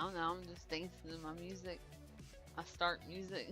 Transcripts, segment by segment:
I don't know. I'm just dancing to my music. I start music.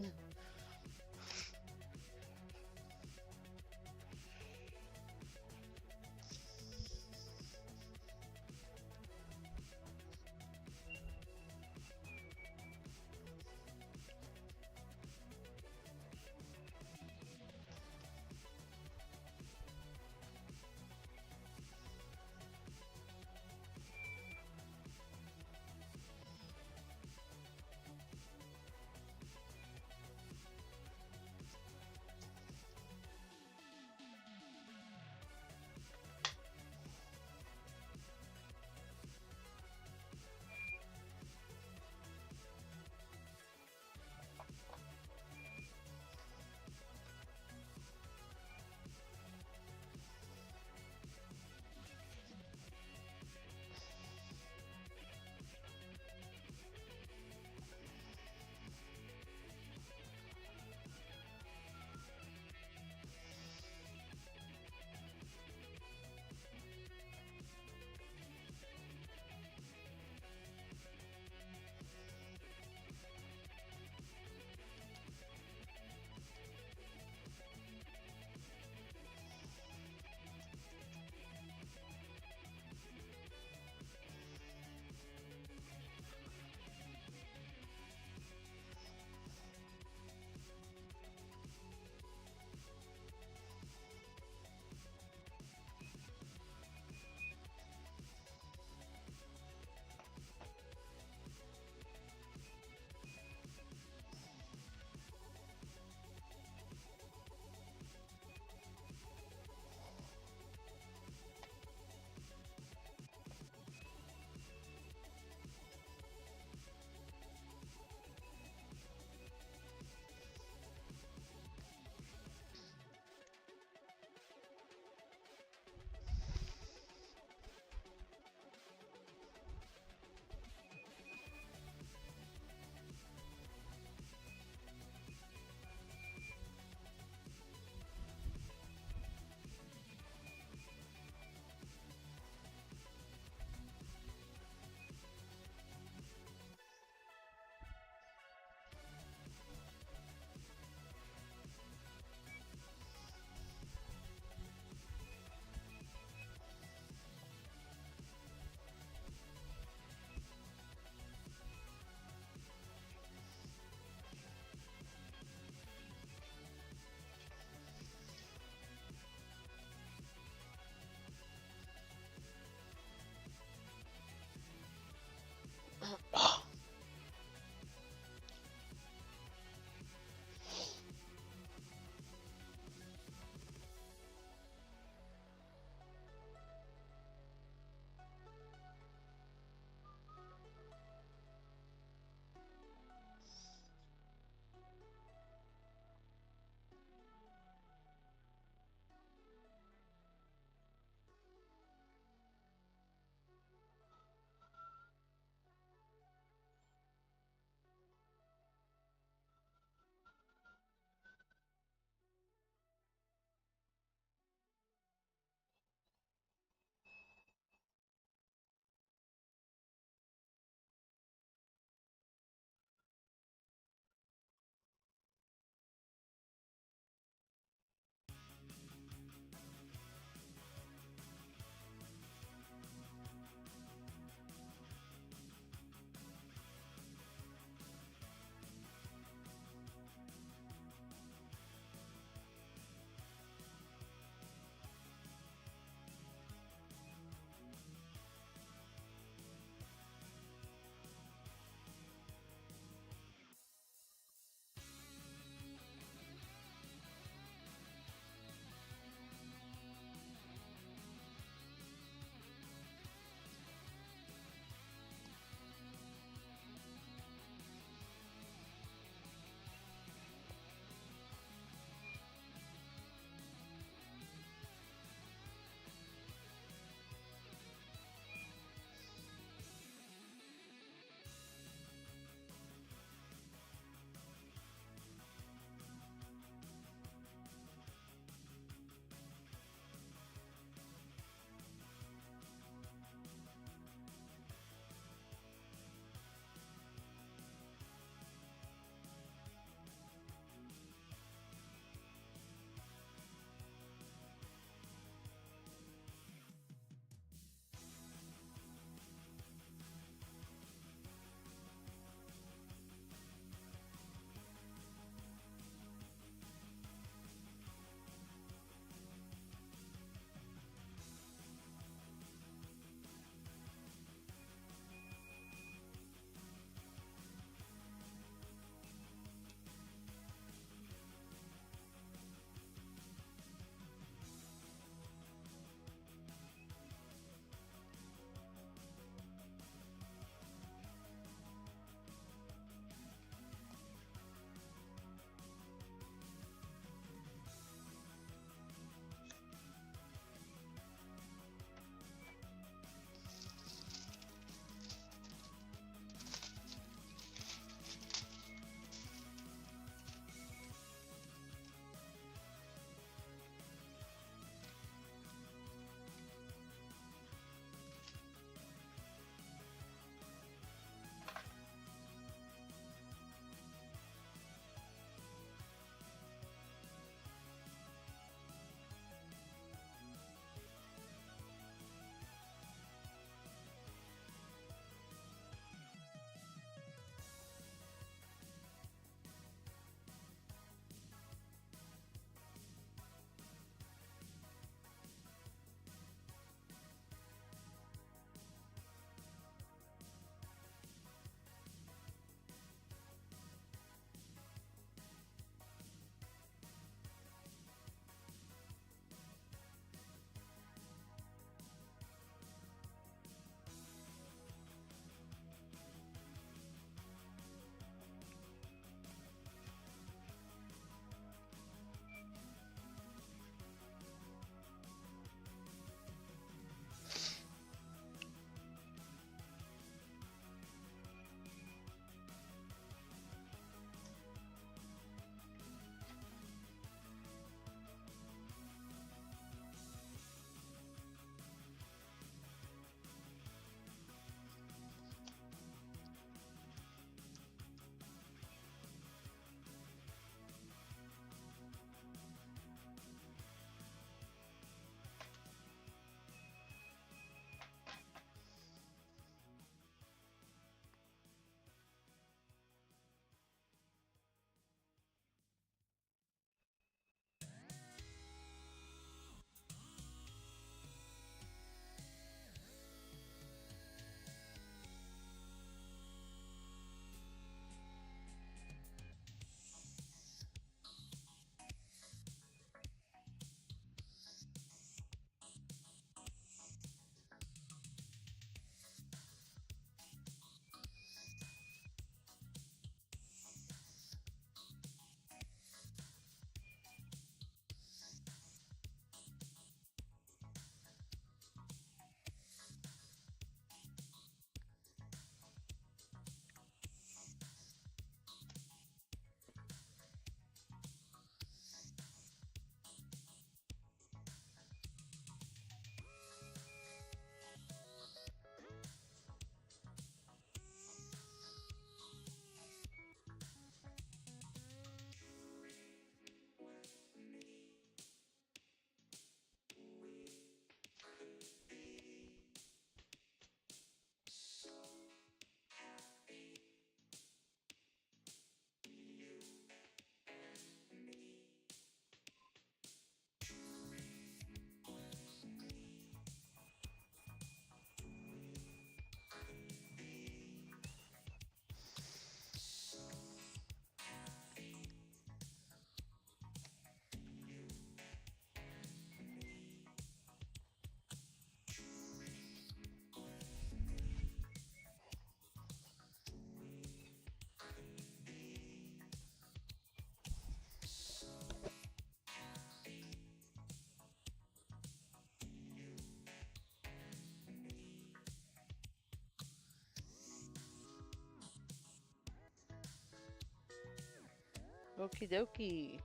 Okie dokie.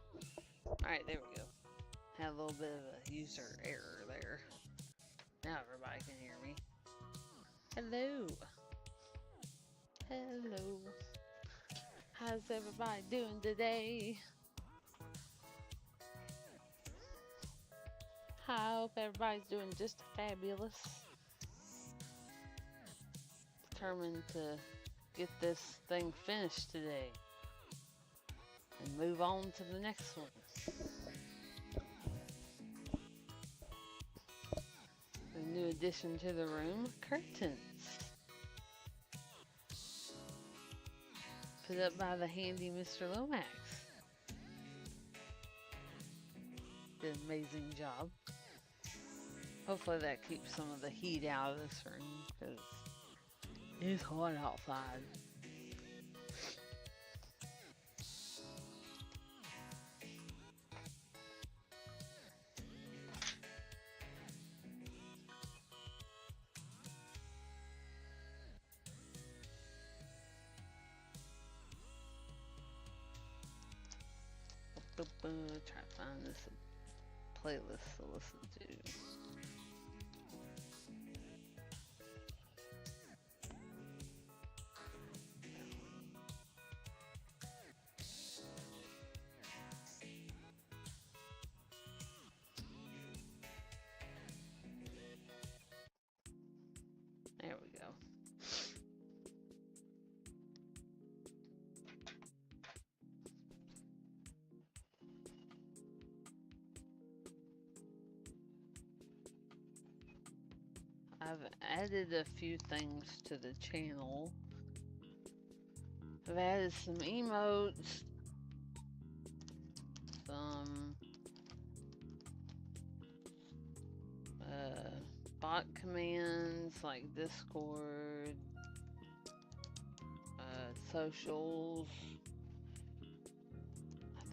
Alright, there we go. Had a little bit of a user error there. Now everybody can hear me. Hello. Hello. How's everybody doing today? I hope everybody's doing just fabulous. Determined to get this thing finished today and move on to the next one. A new addition to the room, curtains. Put up by the handy Mr. Lomax. Did an amazing job. Hopefully that keeps some of the heat out of this room because it's hot outside. Try to find this playlist to listen to. There we go. I've added a few things to the channel. I've added some emotes, some bot commands like Discord, socials.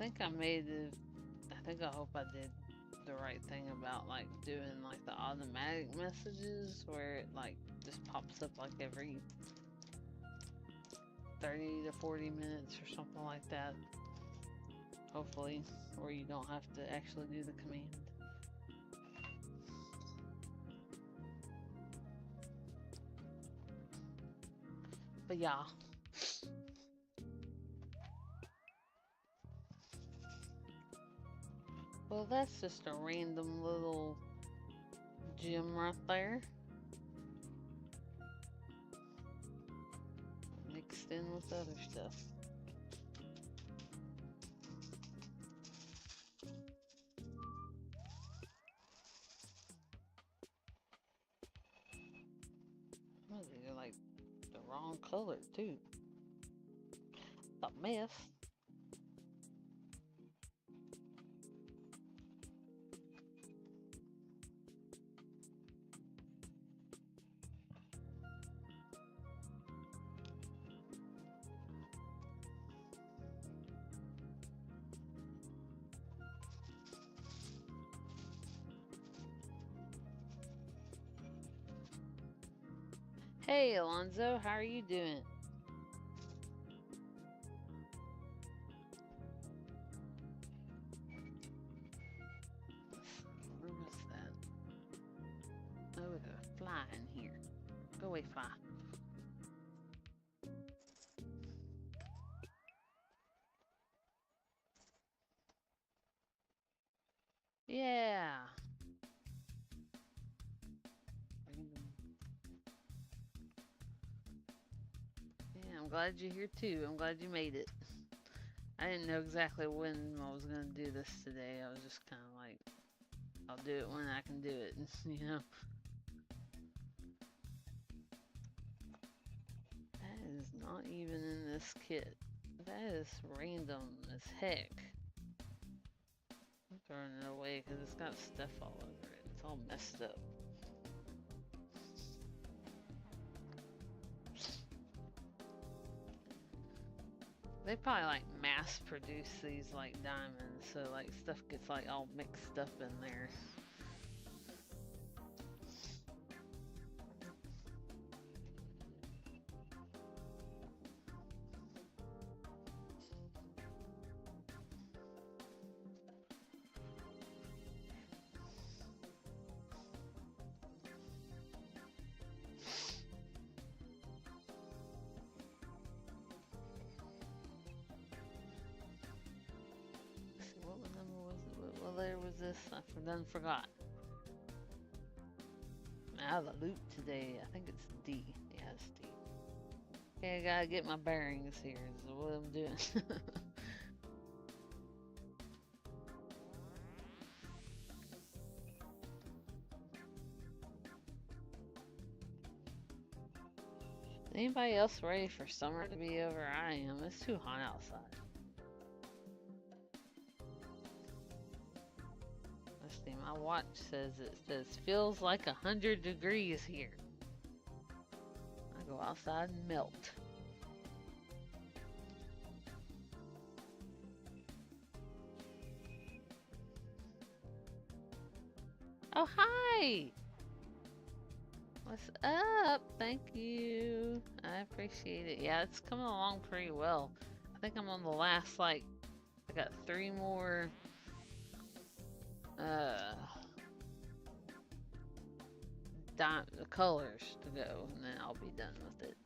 I hope I did the right thing about like doing like the automatic messages where it like just pops up like every 30 to 40 minutes or something like that. Hopefully, where you don't have to actually do the command. But yeah. Well, that's just a random little gem right there. Mixed in with other stuff. Oh, they're like the wrong color too. It's a mess. Hey Alonzo, how are you doing? Where was that? Oh, there's a fly in here. Go away, fly. Yeah. Yeah, I'm glad you're here too. I'm glad you made it. I didn't know exactly when I was going to do this today. I was just kind of like, I'll do it when I can do it, you know? That is not even in this kit. That is random as heck. I'm throwing it away because it's got stuff all over it. It's all messed up. They probably like mass produce these like diamonds, so like stuff gets like all mixed up in there. letter was this? I done forgot. I'm out of the loop today. I think it's D. Yeah, it's D. Okay, I gotta get my bearings here. Is what I'm doing. Anybody else ready for summer to be over? I am. It's too hot outside. Let's see. My watch says feels like 100 degrees here. I go outside and melt. Oh, hi! What's up? Thank you. I appreciate it. Yeah, it's coming along pretty well. I think I'm on the last, like, I got 3 more, colors to go, and then I'll be done with it.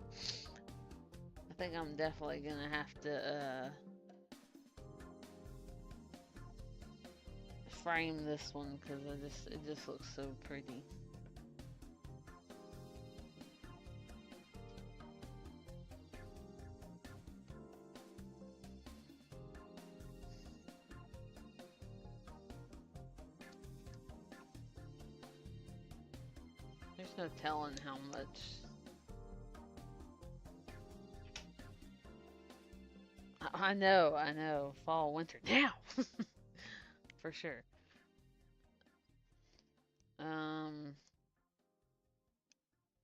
I think I'm definitely gonna have to, frame this one, because it just looks so pretty. There's no telling how much. I know. Fall, winter, now! For sure.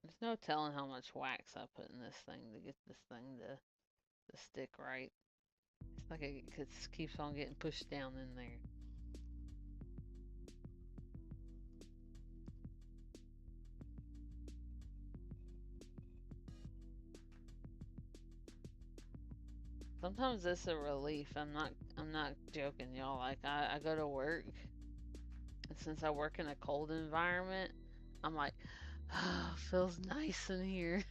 There's no telling how much wax I put in this thing to get this thing to stick right. It's like it keeps on getting pushed down in there. Sometimes it's a relief. I'm not joking, y'all. Like I go to work, and since I work in a cold environment, I'm like, oh, feels nice in here.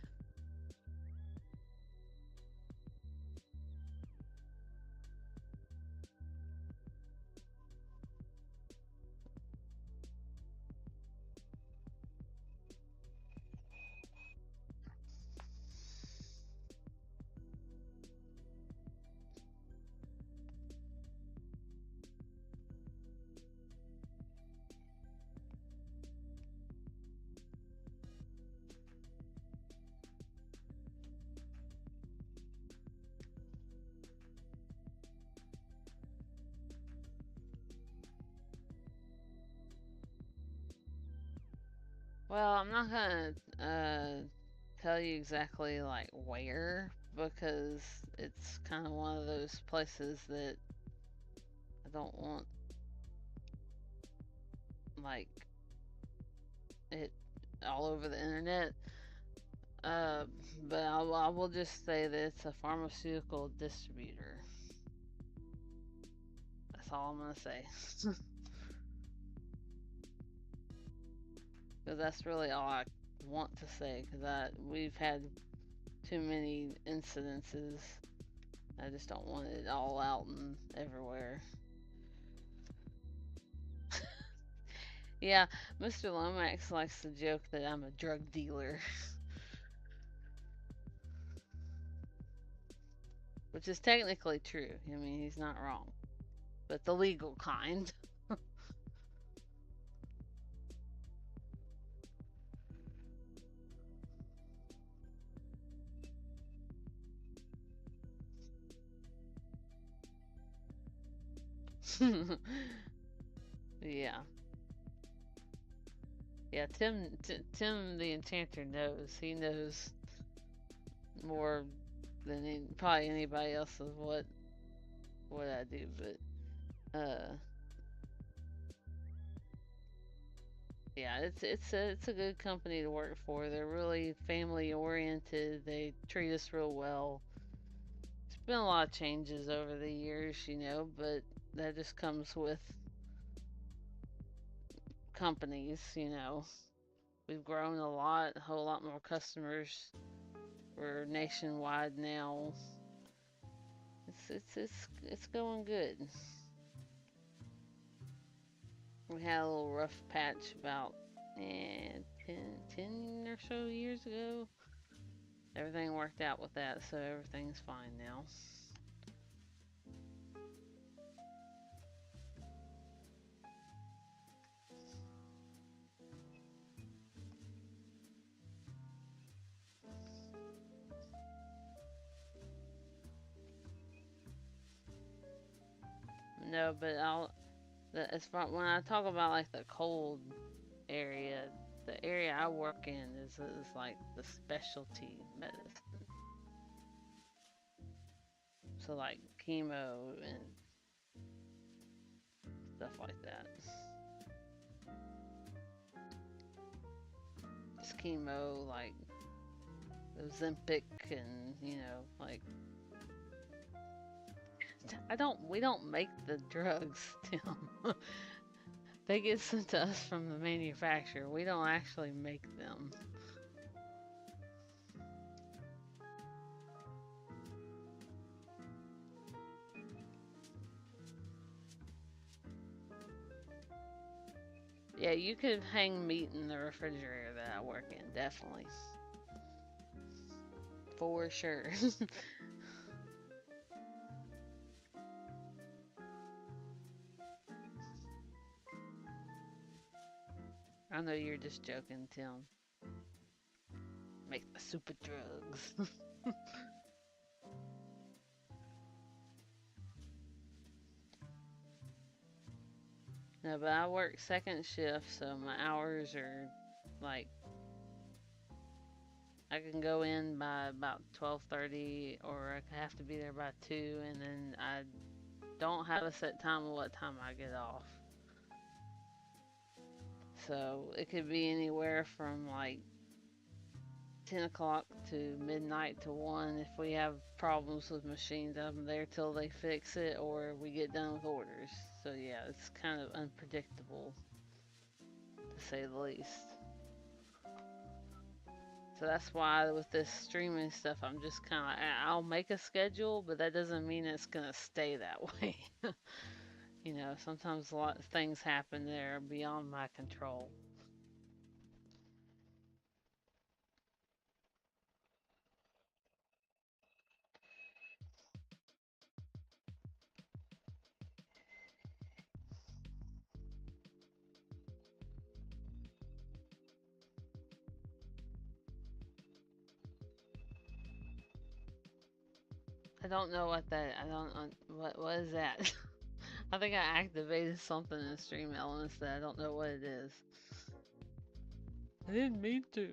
Well, I'm not gonna tell you exactly like where, because it's kind of one of those places that I don't want like it all over the internet. Uh, but I will just say that it's a pharmaceutical distributor. That's all I'm gonna say. Because that's really all I want to say. Because we've had too many incidences. I just don't want it all out and everywhere. Yeah, Mr. Lomax likes to joke that I'm a drug dealer, which is technically true. I mean, he's not wrong, but the legal kind. Yeah. Yeah, Tim the Enchanter knows. He knows more than probably anybody else of what I do, but yeah, it's a good company to work for. They're really family oriented. They treat us real well. There's been a lot of changes over the years, but that just comes with companies. We've grown a lot, a whole lot more customers. We're nationwide now. It's going good. We had a little rough patch about 10 or so years ago. Everything worked out with that, so everything's fine now. No, but as far when I talk about like the cold area, the area I work in is like the specialty medicine. So like chemo and stuff like that. It's chemo like Ozempic and like we don't make the drugs, Tim. They get sent to us from the manufacturer. We don't actually make them. Yeah, you could hang meat in the refrigerator that I work in, definitely. For sure. I know you're just joking, Tim. Make the super drugs. No, but I work second shift, so my hours are like I can go in by about 12:30, or I have to be there by 2, and then I don't have a set time of what time I get off. So it could be anywhere from like 10 o'clock to midnight to 1 if we have problems with machines. I'm there till they fix it or we get done with orders. So yeah, it's kind of unpredictable to say the least. So that's why with this streaming stuff, I'm just kind of, I'll make a schedule, but that doesn't mean it's going to stay that way. Sometimes a lot of things happen that are beyond my control. I don't know what that, I don't, what is that? I think I activated something in Stream Elements that I don't know what it is. I didn't mean to.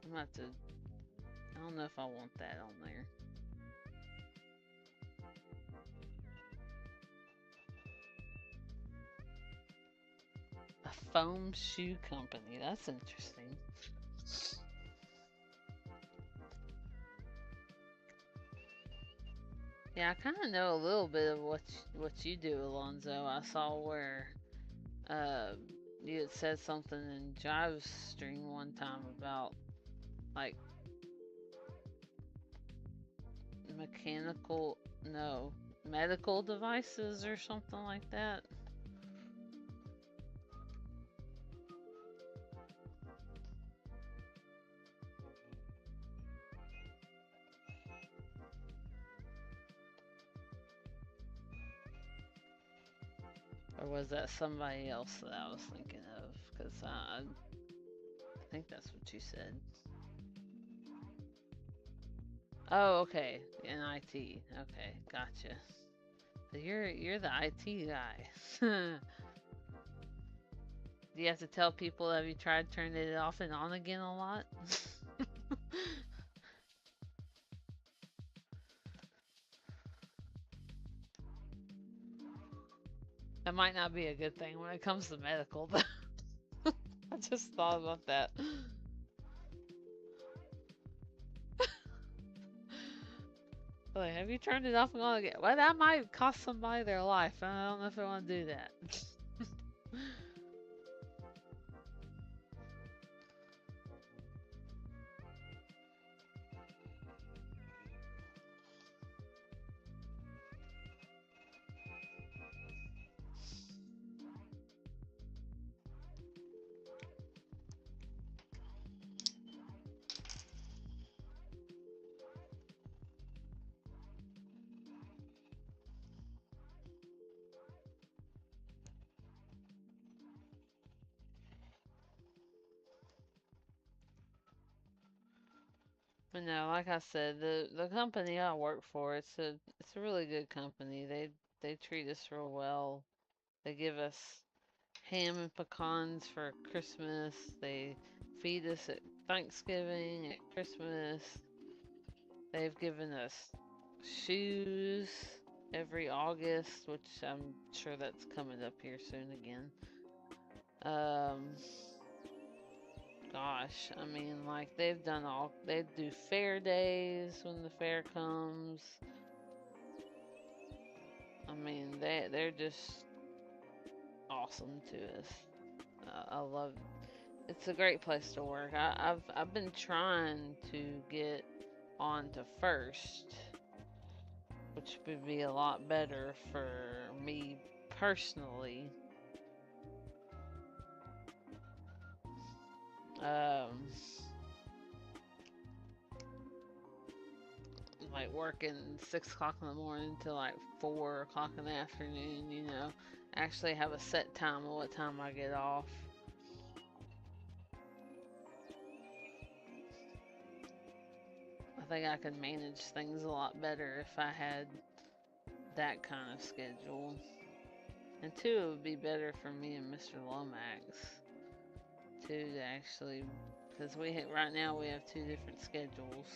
I'm about to, I don't know if I want that on there. A foam shoe company, that's interesting. Yeah, I kind of know a little bit of what you do, Alonzo. I saw where uh, you had said something in Jive's stream one time about like mechanical, no, medical devices or something like that. Or was that somebody else that I was thinking of? Because I think that's what you said. Oh, okay. In IT. Okay, gotcha. So you're the IT guy. Do you have to tell people, have you tried turning it off and on again a lot? That might not be a good thing when it comes to medical. I just thought about that. Like, have you turned it off and on again? Well, that might cost somebody their life. I don't know if I want to do that. But no, like I said, the company I work for, it's a really good company. They treat us real well. They give us ham and pecans for Christmas. They feed us at Thanksgiving, at Christmas. They've given us shoes every August, which I'm sure that's coming up here soon again. Um, Gosh, I mean, like they do fair days when the fair comes. I mean, they're just awesome to us. I love. It's a great place to work. I've been trying to get on to first, which would be a lot better for me personally. Um, like working 6 o'clock in the morning till like 4 o'clock in the afternoon, actually have a set time of what time I get off. I think I could manage things a lot better if I had that kind of schedule. And two, it would be better for me and Mr. Lomax too to actually, because right now we have two different schedules.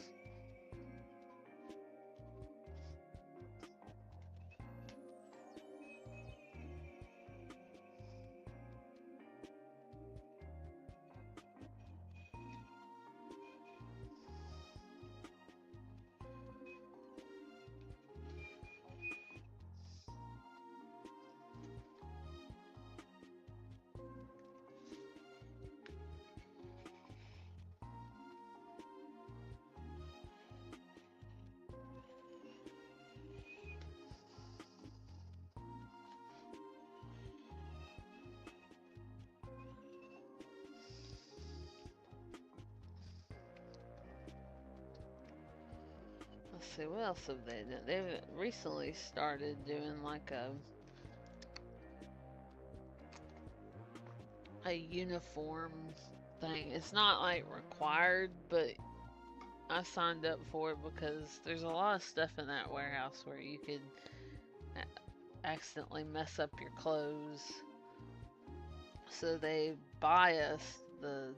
Let's see, what else have they done? They've recently started doing like a uniform thing. It's not like required, but I signed up for it because there's a lot of stuff in that warehouse where you could accidentally mess up your clothes. So they buy us the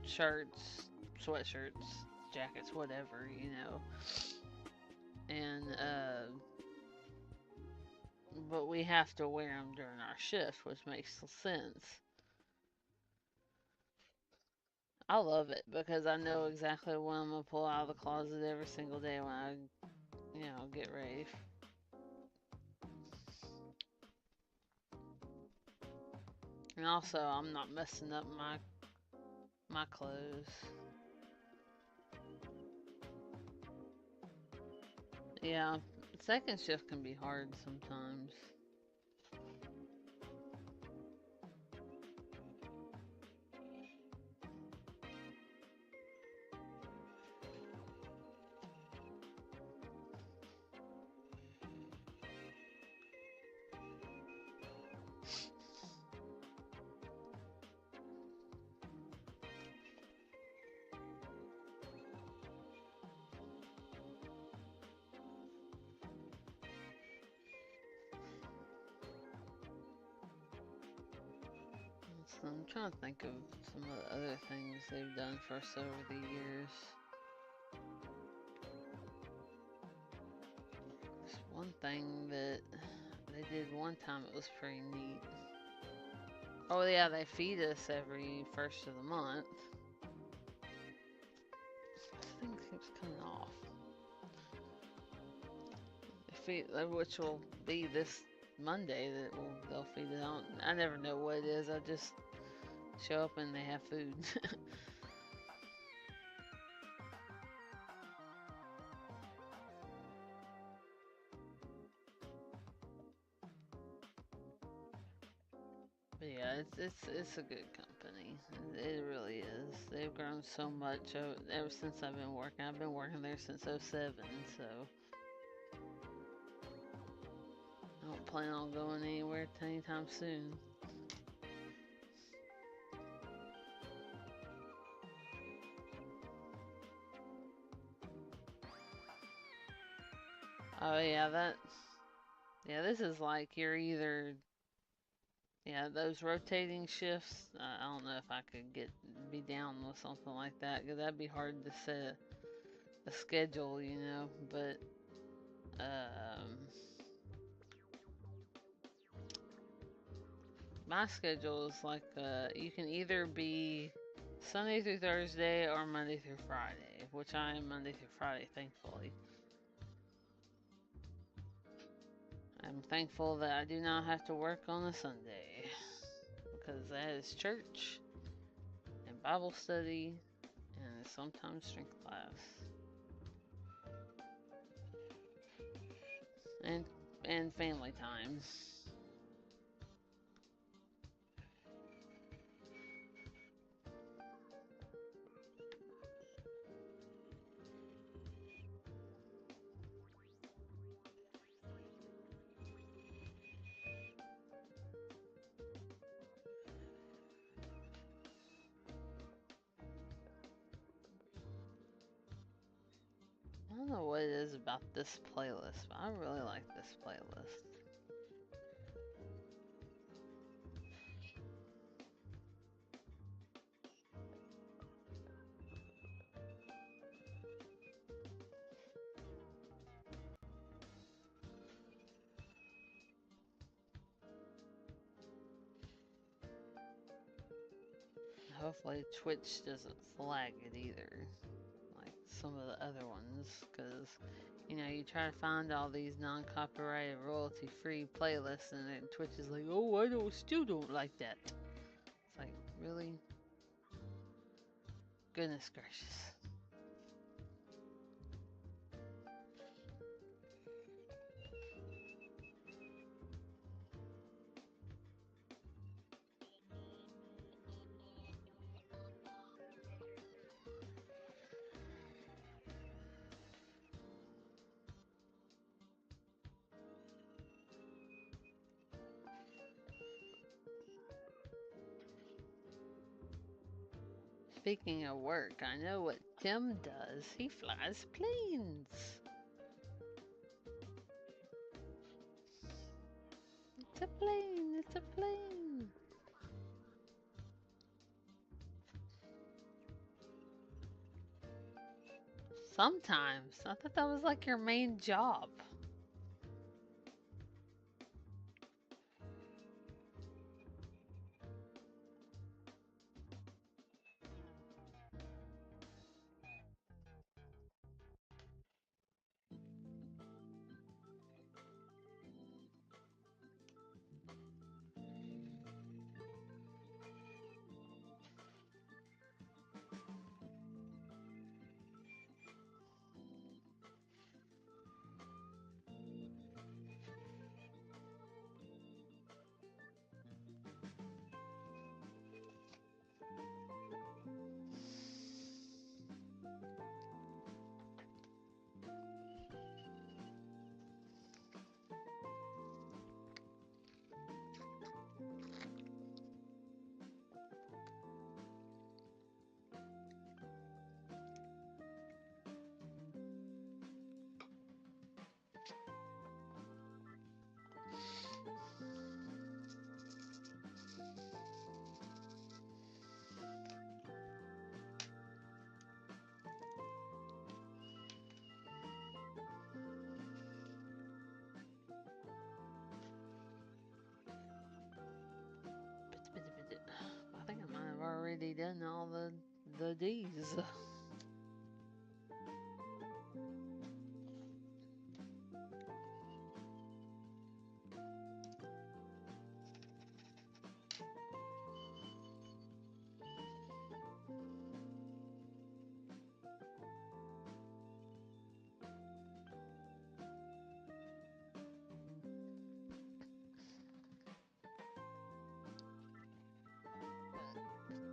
shirts, sweatshirts, jackets, whatever, and but we have to wear them during our shift, which makes sense. I love it because I know exactly what I'm gonna pull out of the closet every single day when I, get ready. And also, I'm not messing up my clothes. Yeah, second shift can be hard sometimes. So I'm trying to think of some of the other things they've done for us over the years. There's one thing that they did one time, it was pretty neat. Oh yeah, they feed us every first of the month. This thing keeps coming off. Which will be this Monday they'll feed it on. I never know what it is. I just show up and they have food. But yeah, it's a good company. It really is. They've grown so much ever since I've been working. I've been working there since '07, so I don't plan on going anywhere anytime soon. yeah, this is like you're either, yeah, those rotating shifts. I don't know if I could be down with something like that because that'd be hard to set a schedule, But um, my schedule is like you can either be Sunday through Thursday or Monday through Friday, which I am Monday through Friday, thankfully. I'm thankful that I do not have to work on a Sunday because that is church and Bible study and sometimes strength class and family time. I don't know what it is about this playlist, but I really like this playlist. Hopefully Twitch doesn't flag it either, like some of the other ones, because you try to find all these non-copyrighted, royalty-free playlists, and then Twitch is like, oh, I still don't like that. It's like, really? Goodness gracious. Speaking of work, I know what Tim does. He flies planes. It's a plane, it's a plane. Sometimes. I thought that was like your main job. I think I might have already done all the D's.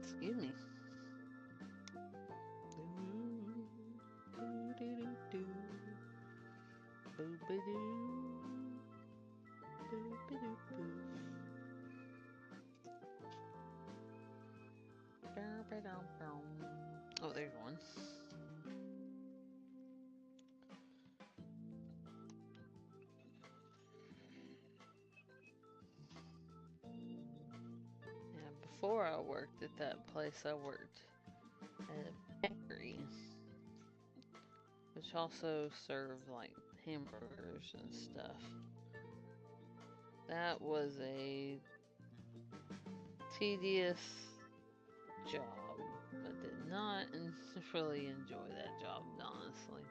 Excuse me. Oh, there's one. before I worked at that place, I worked at a bakery, which also served like hamburgers and stuff. That was a tedious job. I did not really enjoy that job, honestly.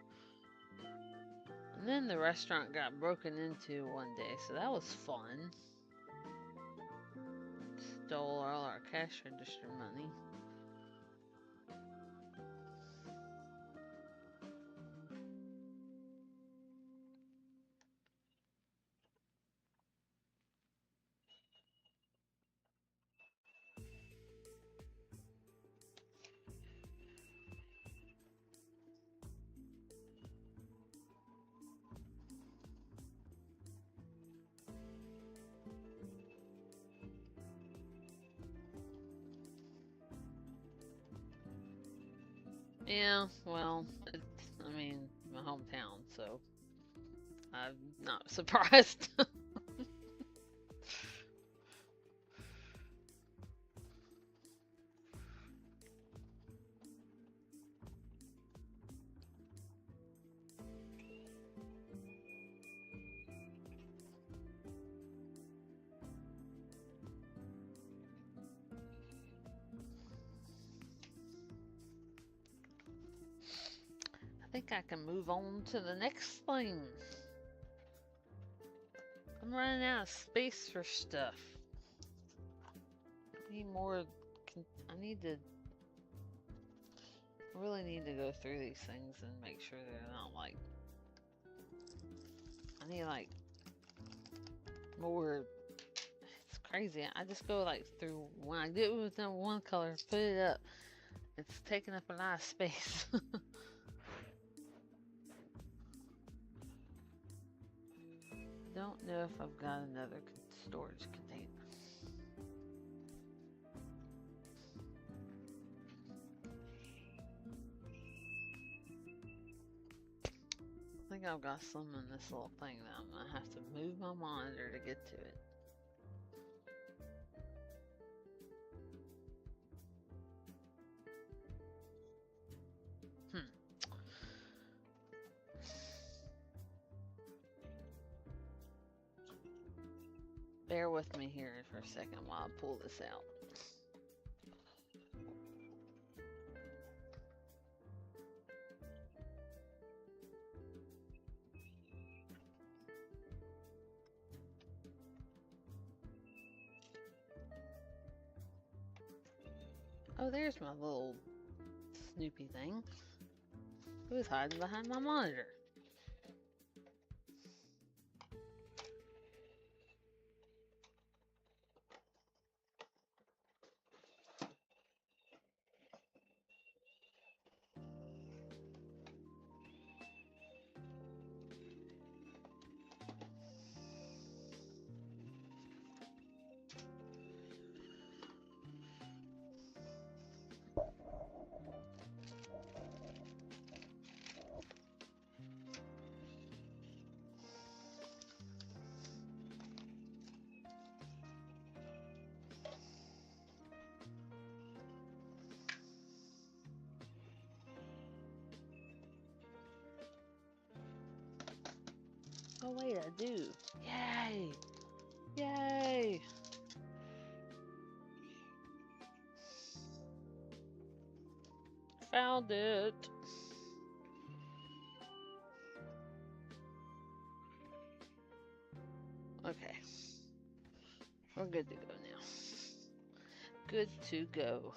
And then the restaurant got broken into one day, so that was fun. Stole all our cash register money. Yeah, well, I mean, my hometown, so I'm not surprised. I think I can move on to the next thing. I'm running out of space for stuff. I need more. I need to. I really need to go through these things and make sure they're not like. I need like more. It's crazy. I just go like through when I get within one color, put it up. It's taking up a lot of space. Don't know if I've got another storage container. I think I've got some in this little thing that I'm gonna have to move my monitor to get to it. Bear with me here for a second while I pull this out. Oh, there's my little Snoopy thing. It was hiding behind my monitor. Oh wait, I do. Yay! Yay! Found it. Okay. We're good to go now. Good to go.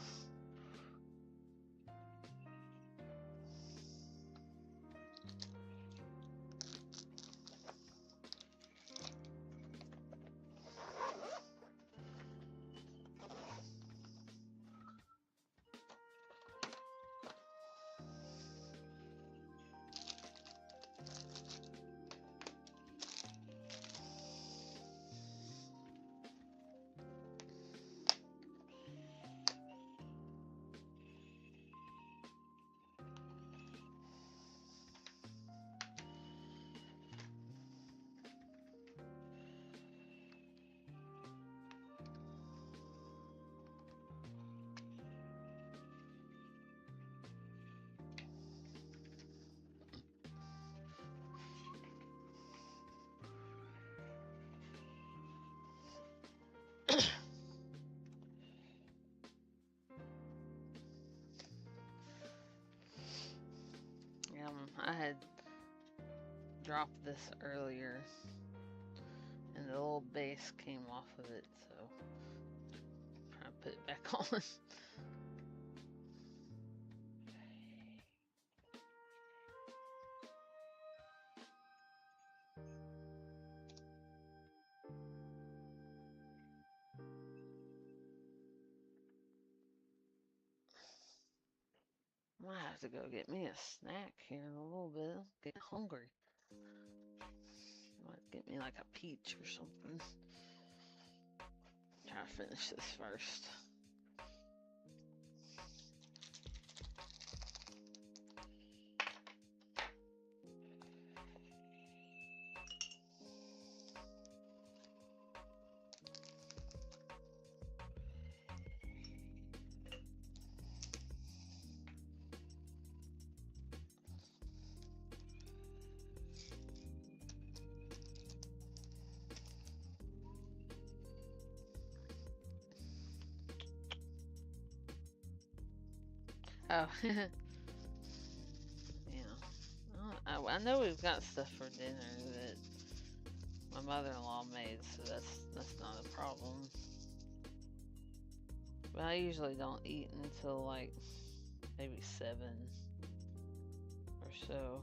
dropped this earlier, and the little base came off of it, so I'm trying to put it back on. I might have to go get me a snack here in a little bit. I'm getting hungry. Might get me like a peach or something. Try to finish this first. Oh, yeah. I know we've got stuff for dinner that my mother-in-law made, so that's not a problem. But I usually don't eat until like maybe 7 or so.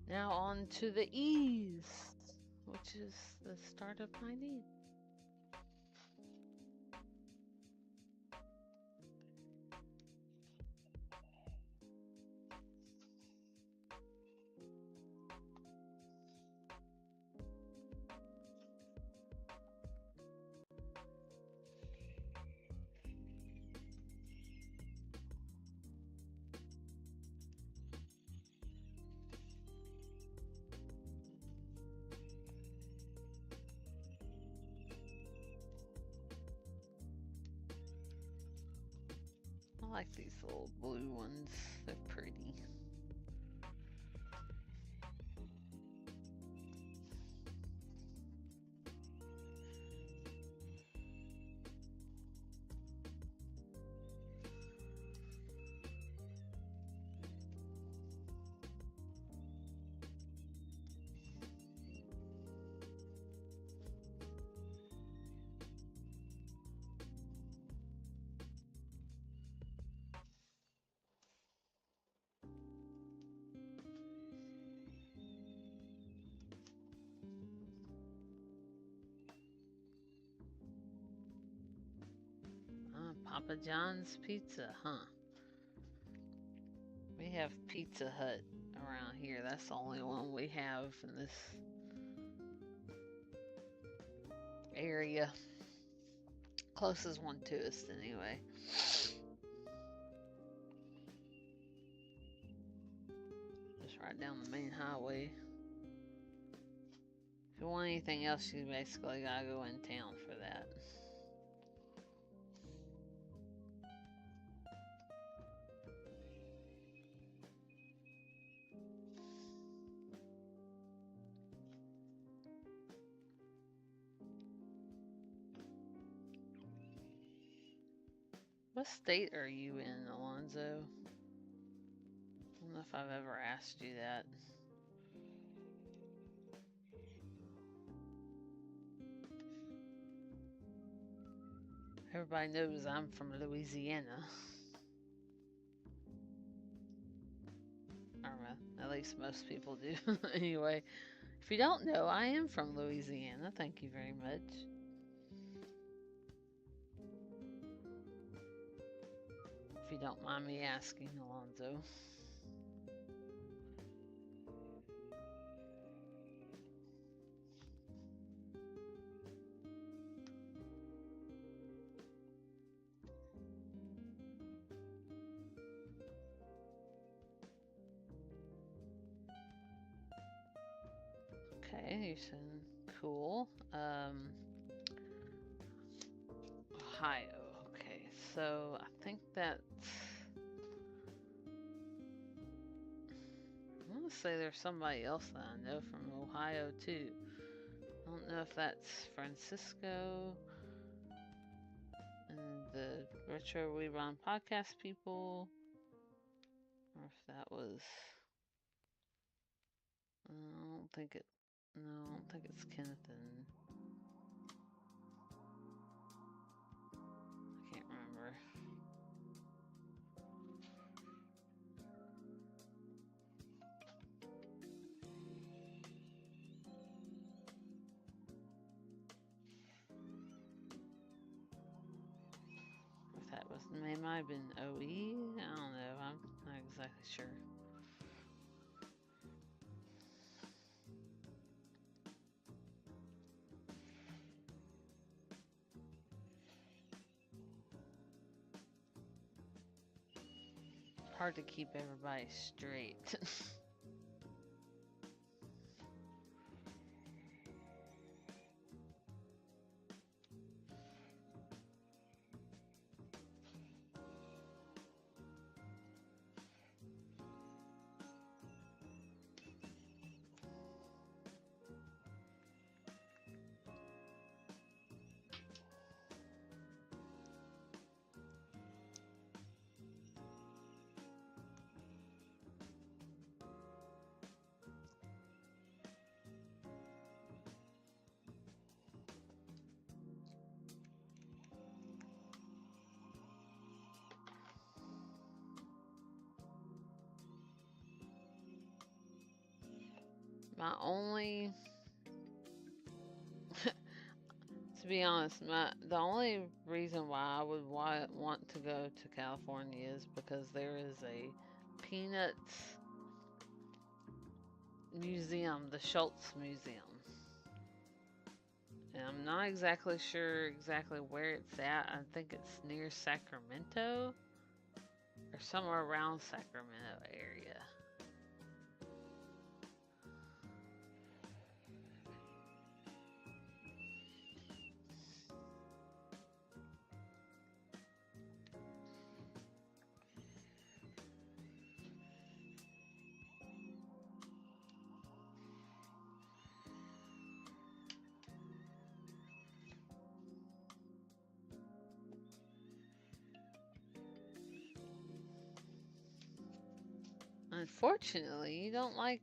Now on to the E's, which is the start of my need. I like these little blue ones. They're pretty. Papa John's Pizza, huh? We have Pizza Hut around here. That's the only one we have in this area. Closest one to us, anyway. Just right down the main highway. If you want anything else, you basically gotta go in town for that. What state are you in, Alonzo? I don't know if I've ever asked you that. Everybody knows I'm from Louisiana. Or at least most people do. Anyway, if you don't know, I am from Louisiana. Thank you very much. If you don't mind me asking, Alonzo. Okay, you said cool. Ohio. Okay, so I think that's. I want to say there's somebody else that I know from Ohio too. I don't know if that's Francisco and the Retro Rerun podcast people, or if that was. I don't think it. No, I don't think it's Kenneth and. I can't remember. If that was, it might have been OE. I don't know. I'm not exactly sure. Hard to keep everybody straight. My only, to be honest, the only reason why I would want to go to California is because there is a Peanuts museum, the Schultz Museum. And I'm not exactly sure where it's at. I think it's near Sacramento or somewhere around Sacramento area. Unfortunately, you don't like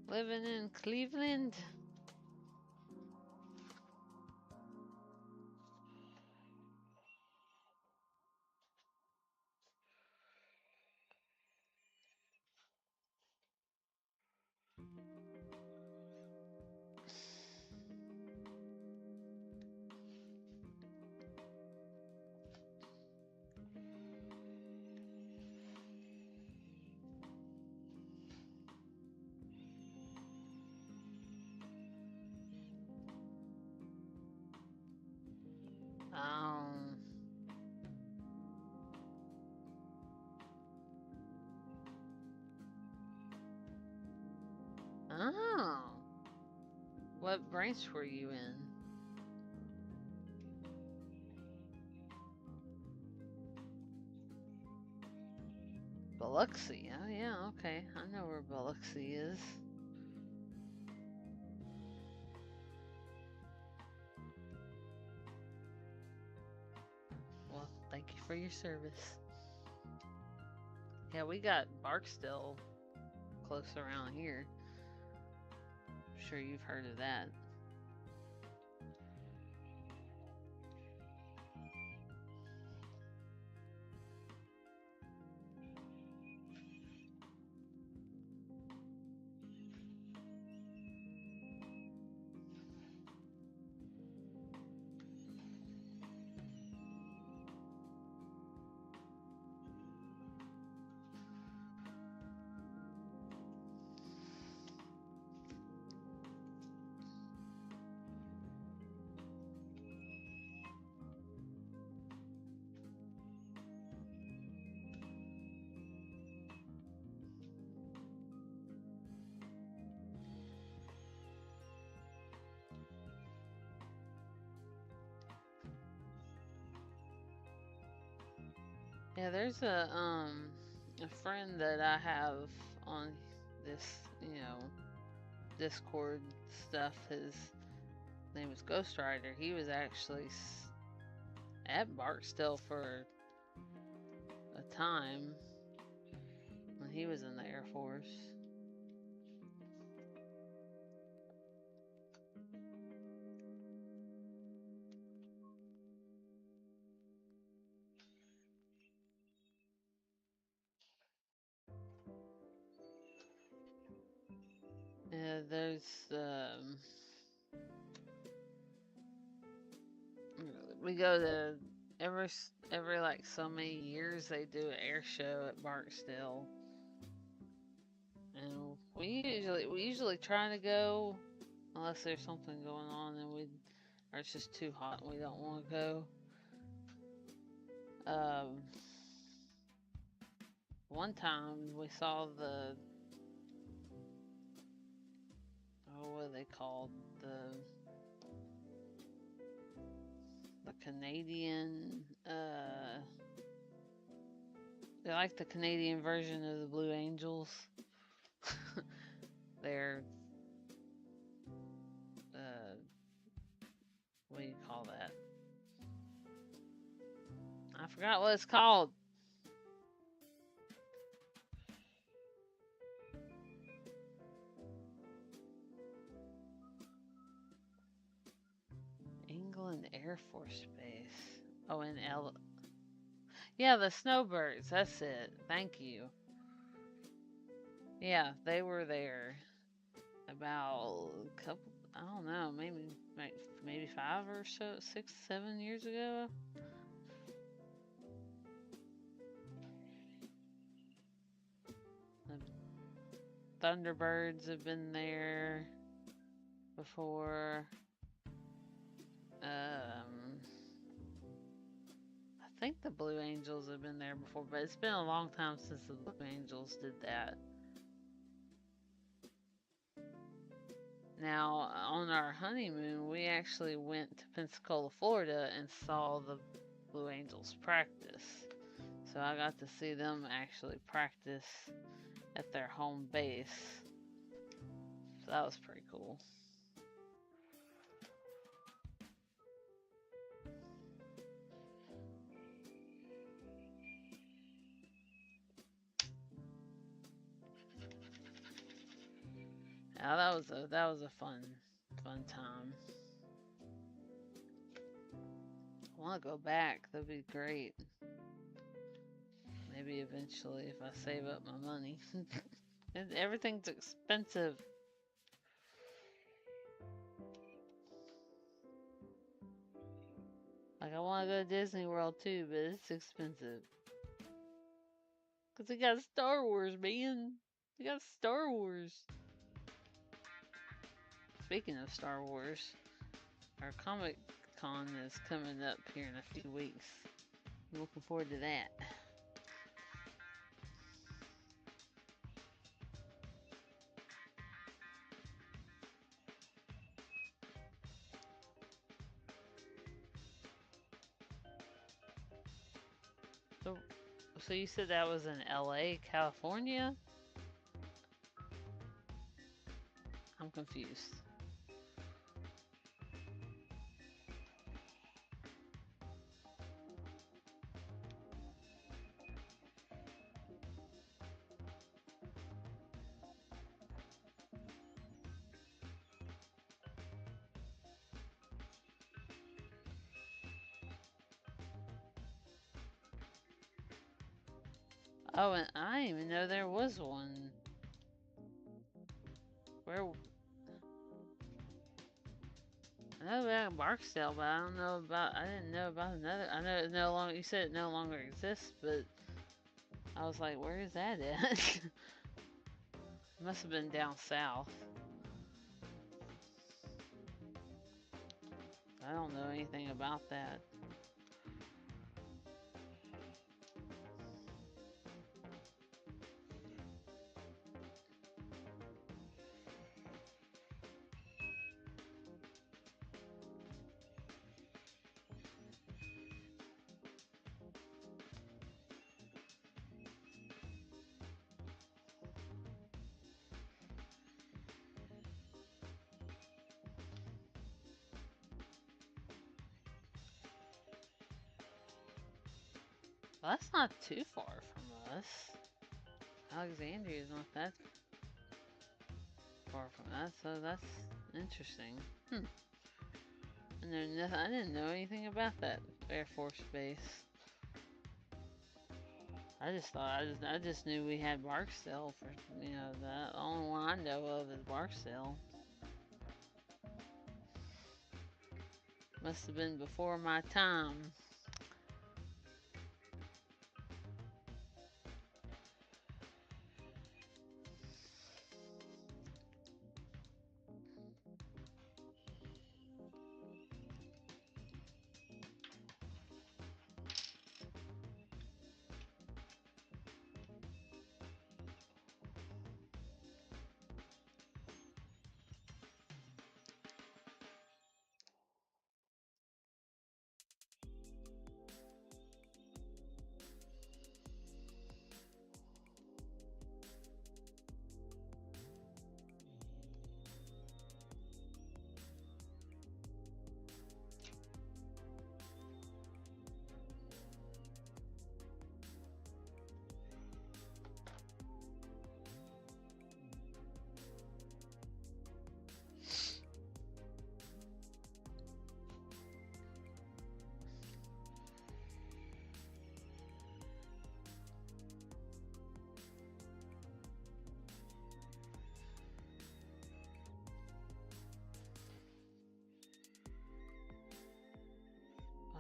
living in Cleveland? Um, oh. What branch were you in? Biloxi. Oh, yeah, okay. I know where Biloxi is. Well, thank you for your service. Yeah, we got Barksdale close around here. I'm sure you've heard of that. Yeah, there's a friend that I have on this, Discord stuff. His name was Ghost Rider. He was actually at Barksdale for a time when he was in the Air Force. Yeah, there's we go to every like so many years they do an air show at Barksdale, and we usually try to go unless there's something going on and or it's just too hot and we don't want to go. One time we saw what are they called, the Canadian, they're like the Canadian version of the Blue Angels. They're, what do you call that? I forgot what it's called. England Air Force Base. Oh, yeah, the Snowbirds. That's it. Thank you. Yeah, they were there about a couple. I don't know, maybe 5 or so, 6, 7 years ago. The Thunderbirds have been there before. I think the Blue Angels have been there before, but it's been a long time since the Blue Angels did that. Now, on our honeymoon, we actually went to Pensacola, Florida, and saw the Blue Angels practice. So I got to see them actually practice at their home base. So that was pretty cool. Yeah, that was a fun time. I want to go back. That'd be great. Maybe eventually if I save up my money. Everything's expensive. Like I want to go to Disney World too, but it's expensive. Cause they got Star Wars, man. They got Star Wars. Speaking of Star Wars, our Comic Con is coming up here in a few weeks. I'm looking forward to that. So you said that was in LA, California? I'm confused. Oh, and I didn't even know there was one. Where? I know about Barksdale, but I don't know about. I didn't know about another. I know it no longer. You said it no longer exists, but I was like, where is that at? It must have been down south. I don't know anything about that. Well, that's not too far from us. Alexandria is not that far from us, so that's interesting. Hmm. I didn't know anything about that Air Force Base. I just knew we had Barksdale for the only one I know of is Barksdale. Must have been before my time.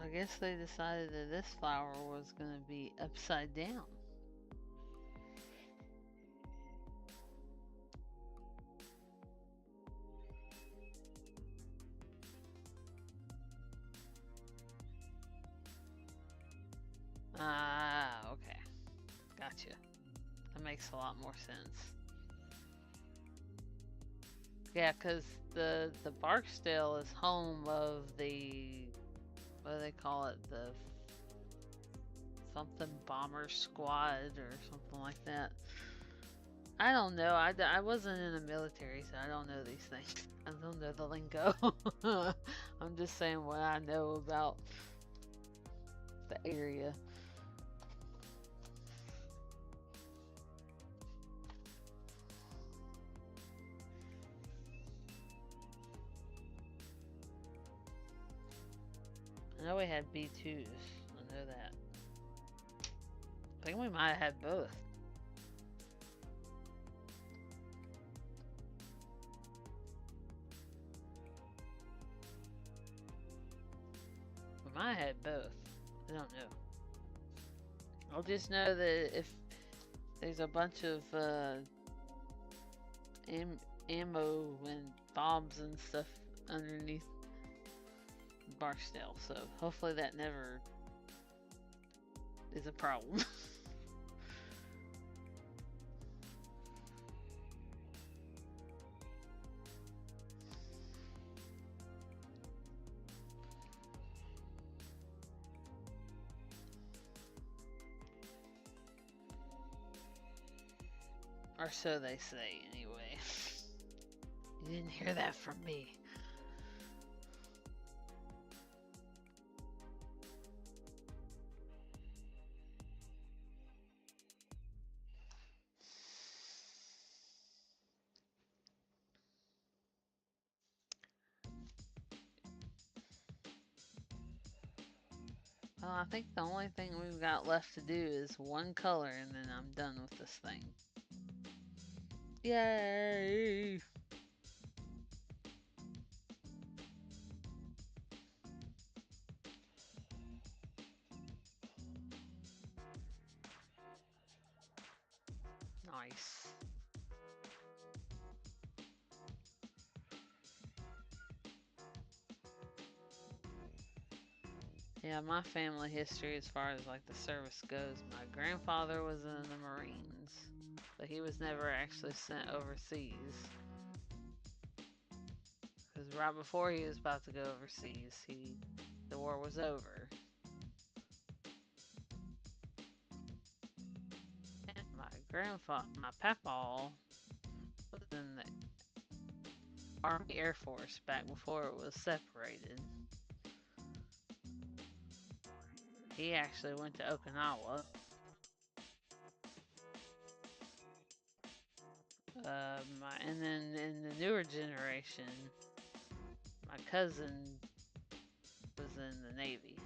I guess they decided that this flower was going to be upside down. Ah, okay. Gotcha. That makes a lot more sense. Yeah, because the Barksdale is home of the, what do they call it? The something bomber squad or something like that. I don't know. I wasn't in the military, so I don't know these things. I don't know the lingo. I'm just saying what I know about the area. I know we had B2s. I know that. I think we might have had both. We might have had both. I don't know. I'll just know that if there's a bunch of ammo and bombs and stuff underneath Barksdale, so hopefully that never is a problem. Or so they say, anyway. You didn't hear that from me. Well, I think the only thing we've got left to do is one color, and then I'm done with this thing. Yay! Nice. Yeah, my family history as far as like the service goes, my grandfather was in the Marines, but he was never actually sent overseas. Because right before he was about to go overseas, the war was over. And my papa was in the Army Air Force back before it was separated. he actually went to Okinawa. And then in the newer generation, my cousin was in the Navy.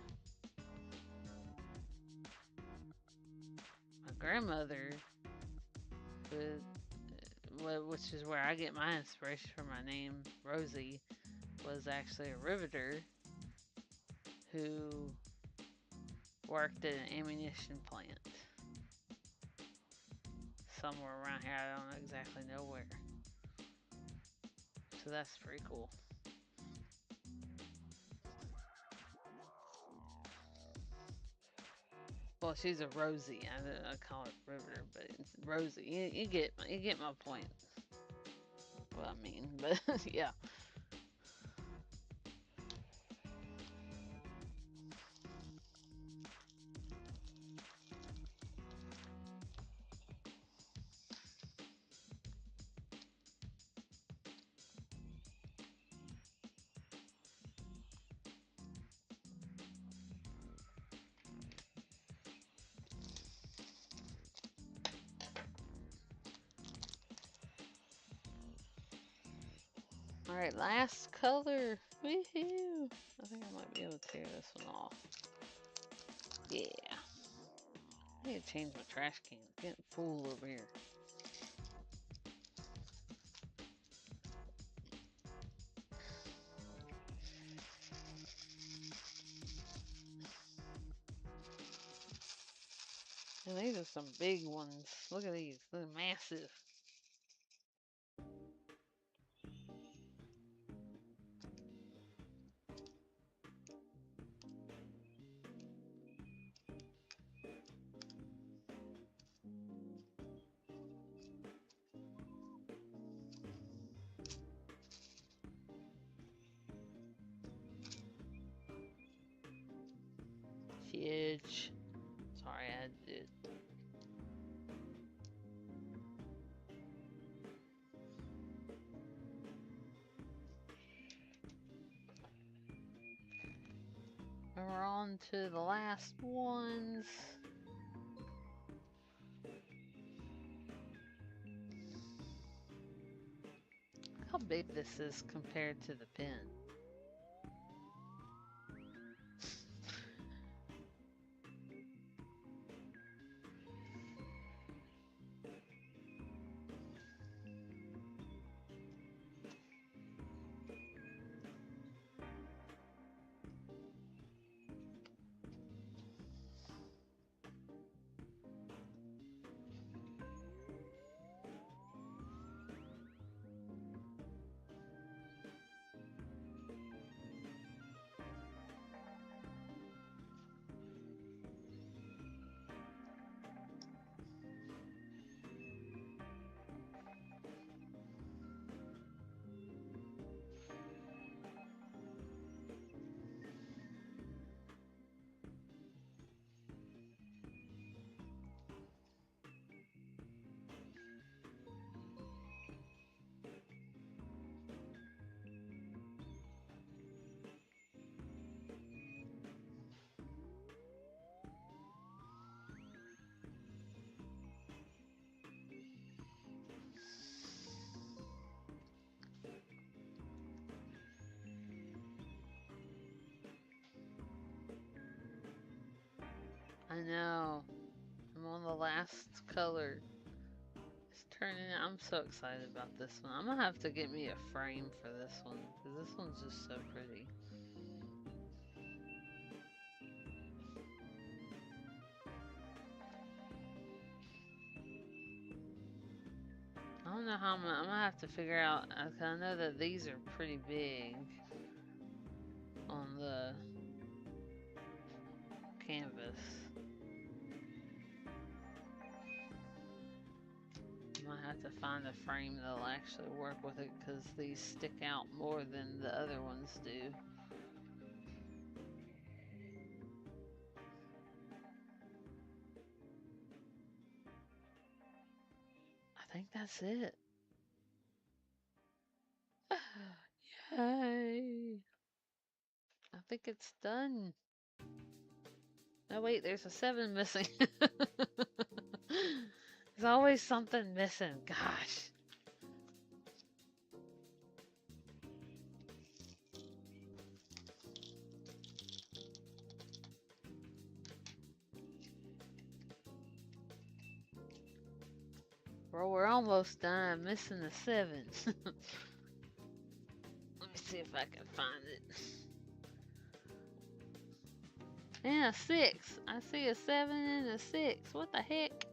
My grandmother, which is where I get my inspiration for my name, Rosie, was actually a riveter who worked at an ammunition plant somewhere around here. I don't exactly know where. So that's pretty cool. Well, she's a Rosie. I call her Riveter, but it's Rosie. You get my point. Well, I mean, but yeah. All right, last color. Woohoo! I think I might be able to tear this one off. Yeah. I need to change my trash can. It's getting full over here. And these are some big ones. Look at these. They're massive. Huge. Sorry, I did. And we're on to the last ones. Look how big this is compared to the pen. I know. I'm on the last color. It's turning out. I'm so excited about this one. I'm gonna have to get me a frame for this one because this one's just so pretty. I don't know how I'm gonna have to figure out. I know that these are pretty big on the canvas. I might have to find a frame that'll actually work with it because these stick out more than the other ones do. I think that's it. Yay! I think it's done. Oh wait, there's a 7 missing. There's always something missing. Gosh. Well, we're almost done. I'm missing the 7. Let me see if I can find it. And a 6. I see a 7 and a 6. What the heck?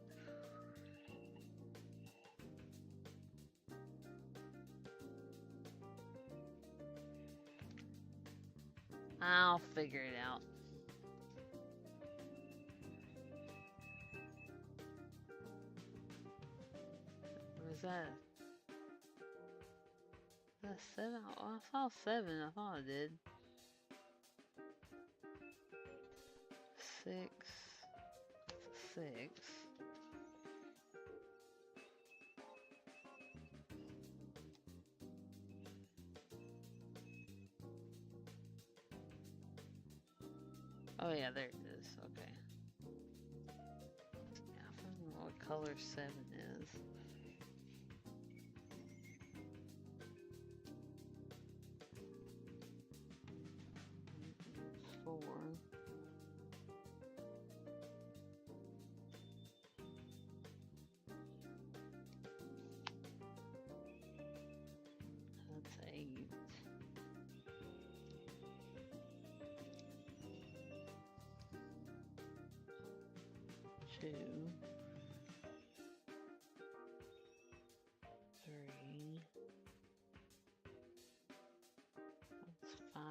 I'll figure it out. Was that a 7? Oh, I saw 7. I thought I did. 6. 6. Oh yeah, there it is. Okay. Yeah, I don't know what color 7 is. Four. That's 8. 2. 3. That's 5.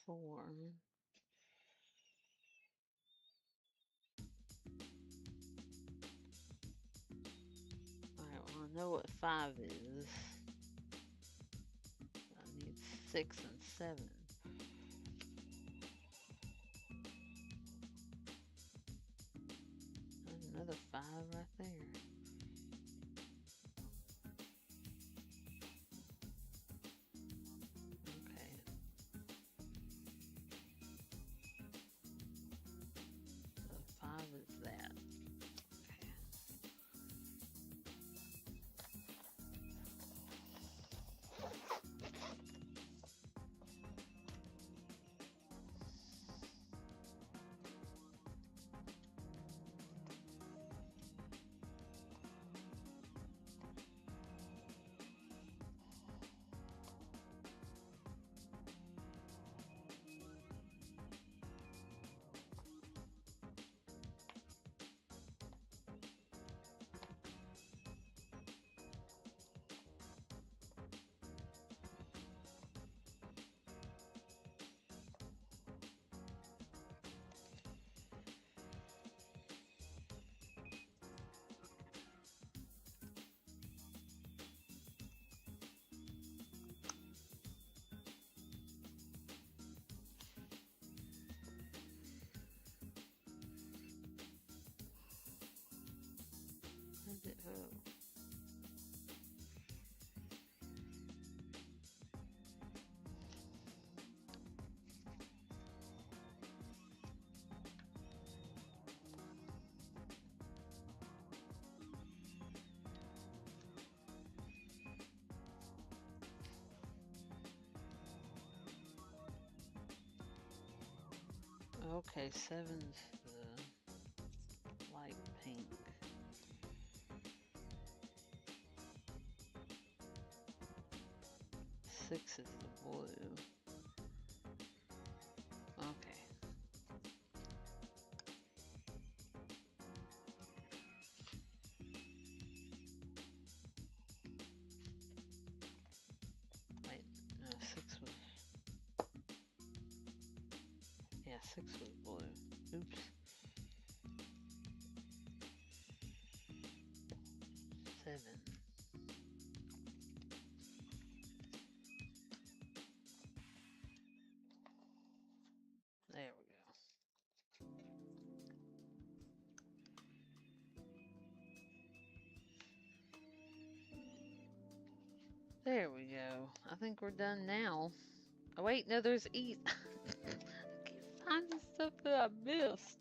4. Alright, well I know what 5 is. I need 6 and 7. Another 5 right there. Okay. So 5 is that. Where's it? Oh. Okay, 7's the light pink. 6 is the blue. Okay. Wait, no, 6 was... Yeah, 6 was blue. Oops. 7. There we go. There we go. I think we're done now. Oh wait, no, there's eat. I keep finding stuff that I missed.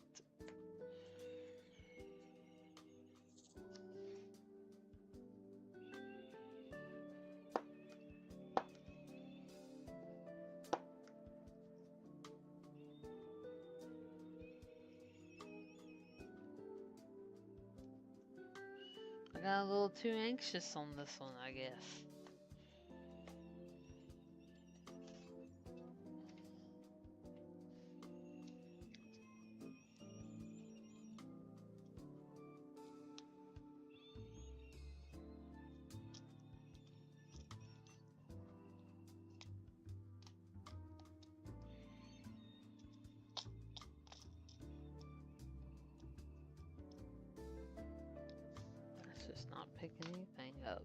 I got a little too anxious on this one, I guess. It's just not picking anything up.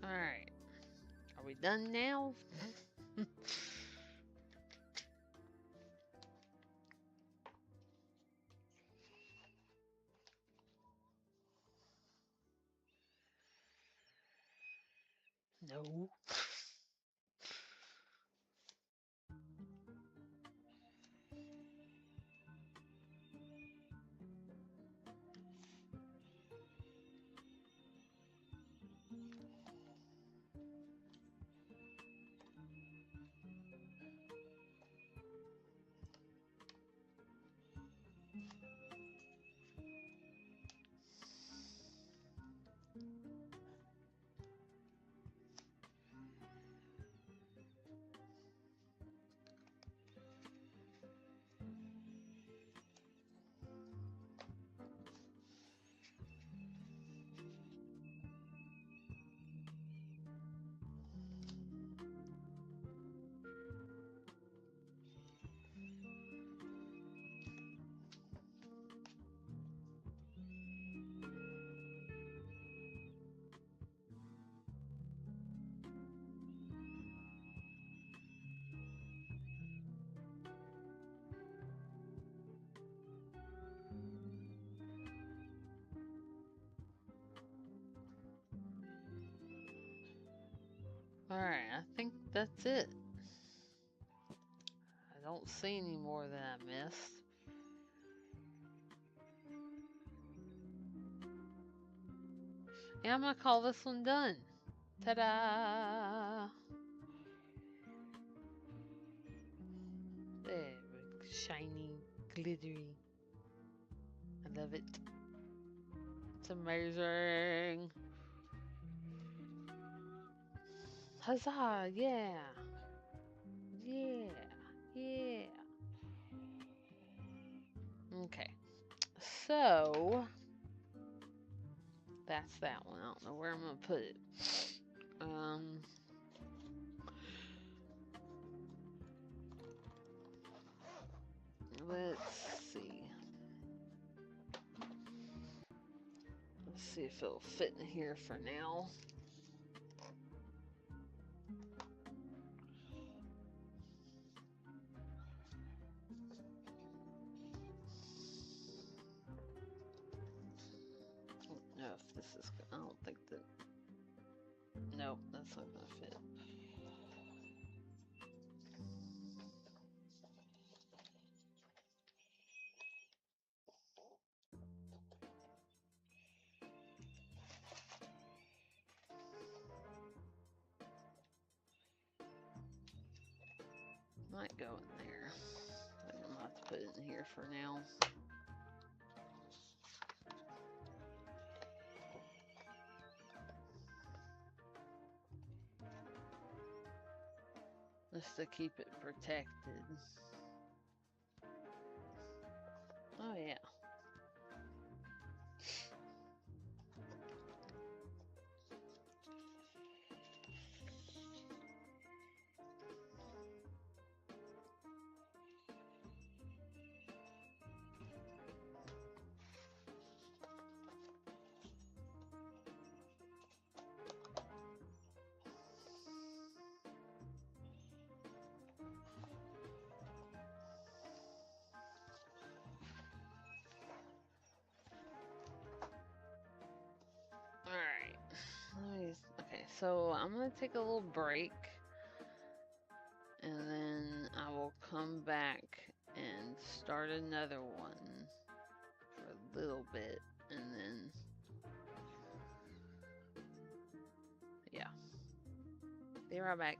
Alright. Are we done now? No. Alright, I think that's it. I don't see any more that I missed. Yeah, I'm gonna call this one done. Ta-da! There, shiny, glittery. I love it. It's amazing. Huzzah! Yeah! Yeah! Yeah! Okay. So, that's that one. I don't know where I'm gonna put it. Let's see. see if it'll fit in here for now. No, if this is, I don't think that, nope, that's not gonna fit. Might go in there. I think I'm gonna have to put it in here for now. Just to keep it protected. Oh yeah. Alright. Okay, so I'm gonna take a little break and then I will come back and start another one for a little bit and then yeah. Be right back.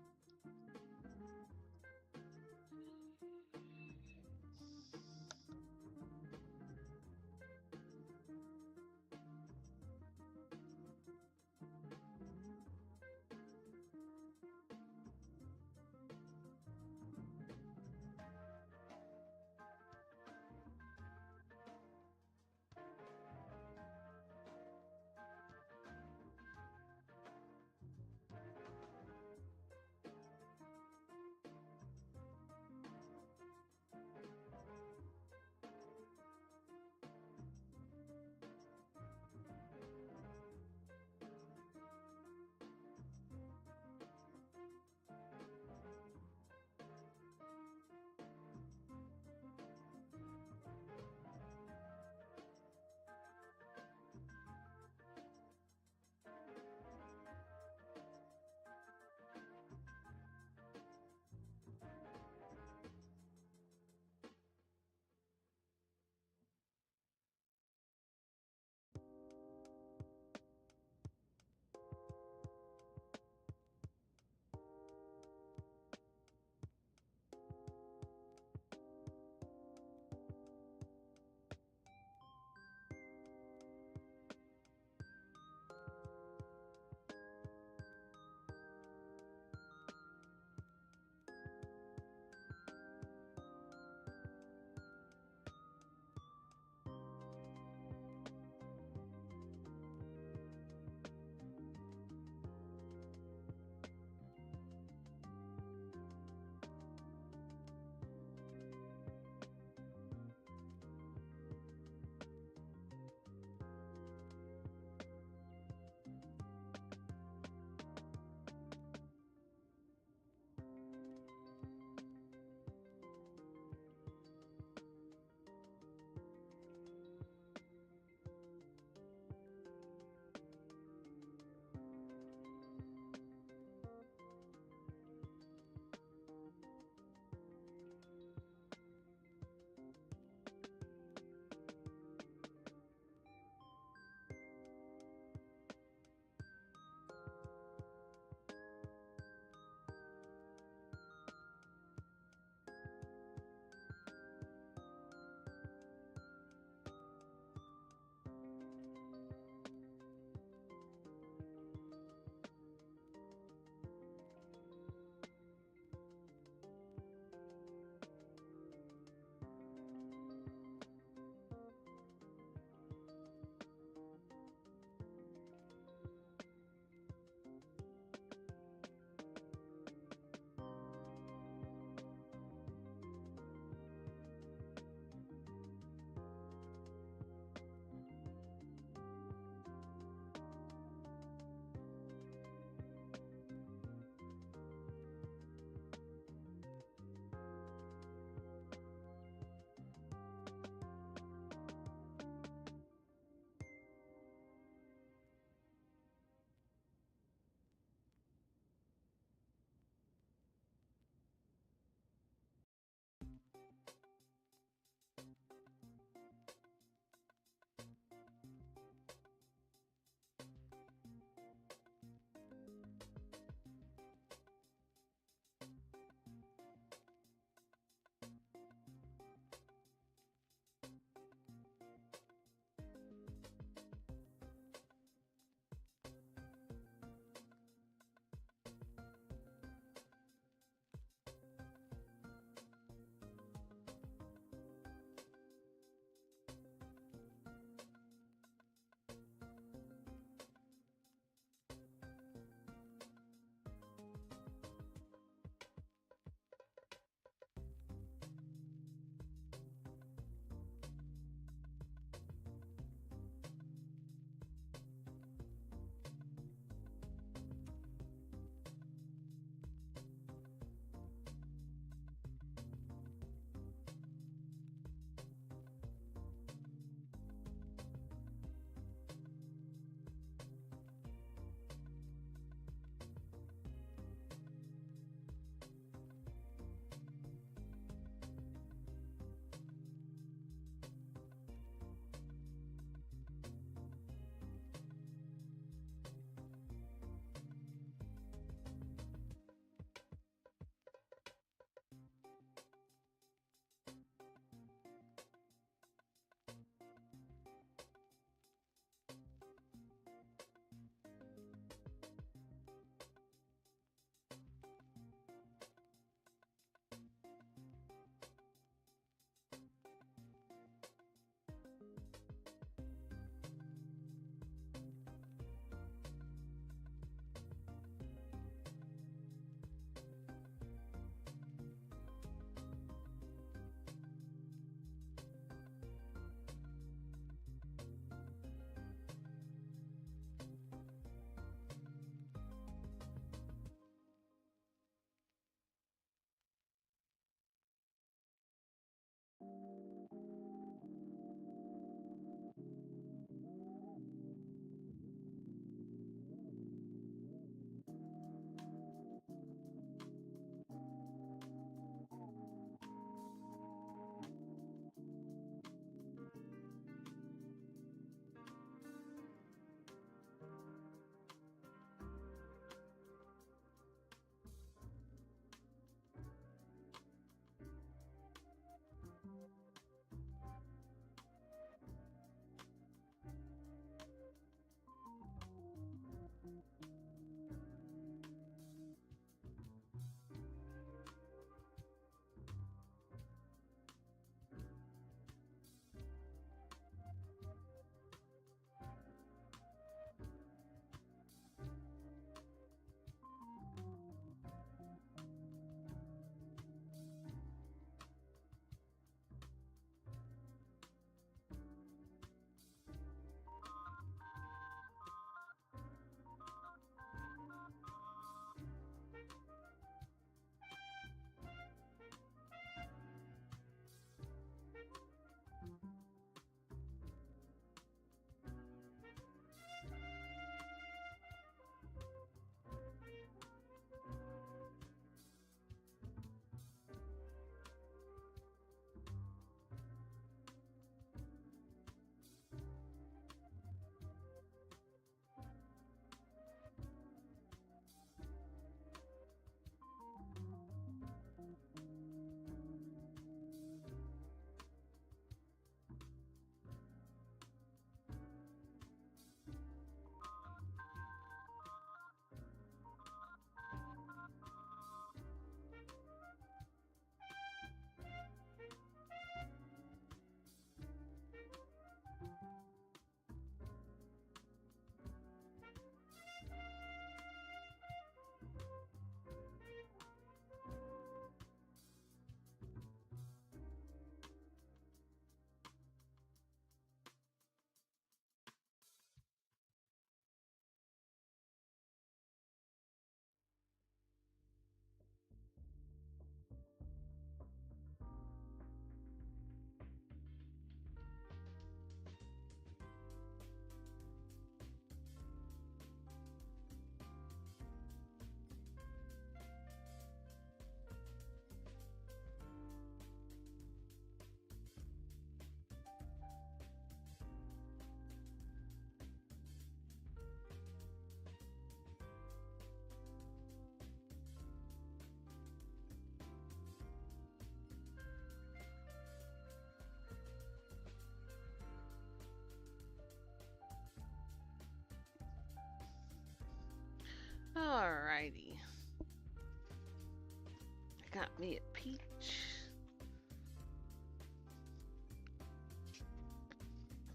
got me a peach.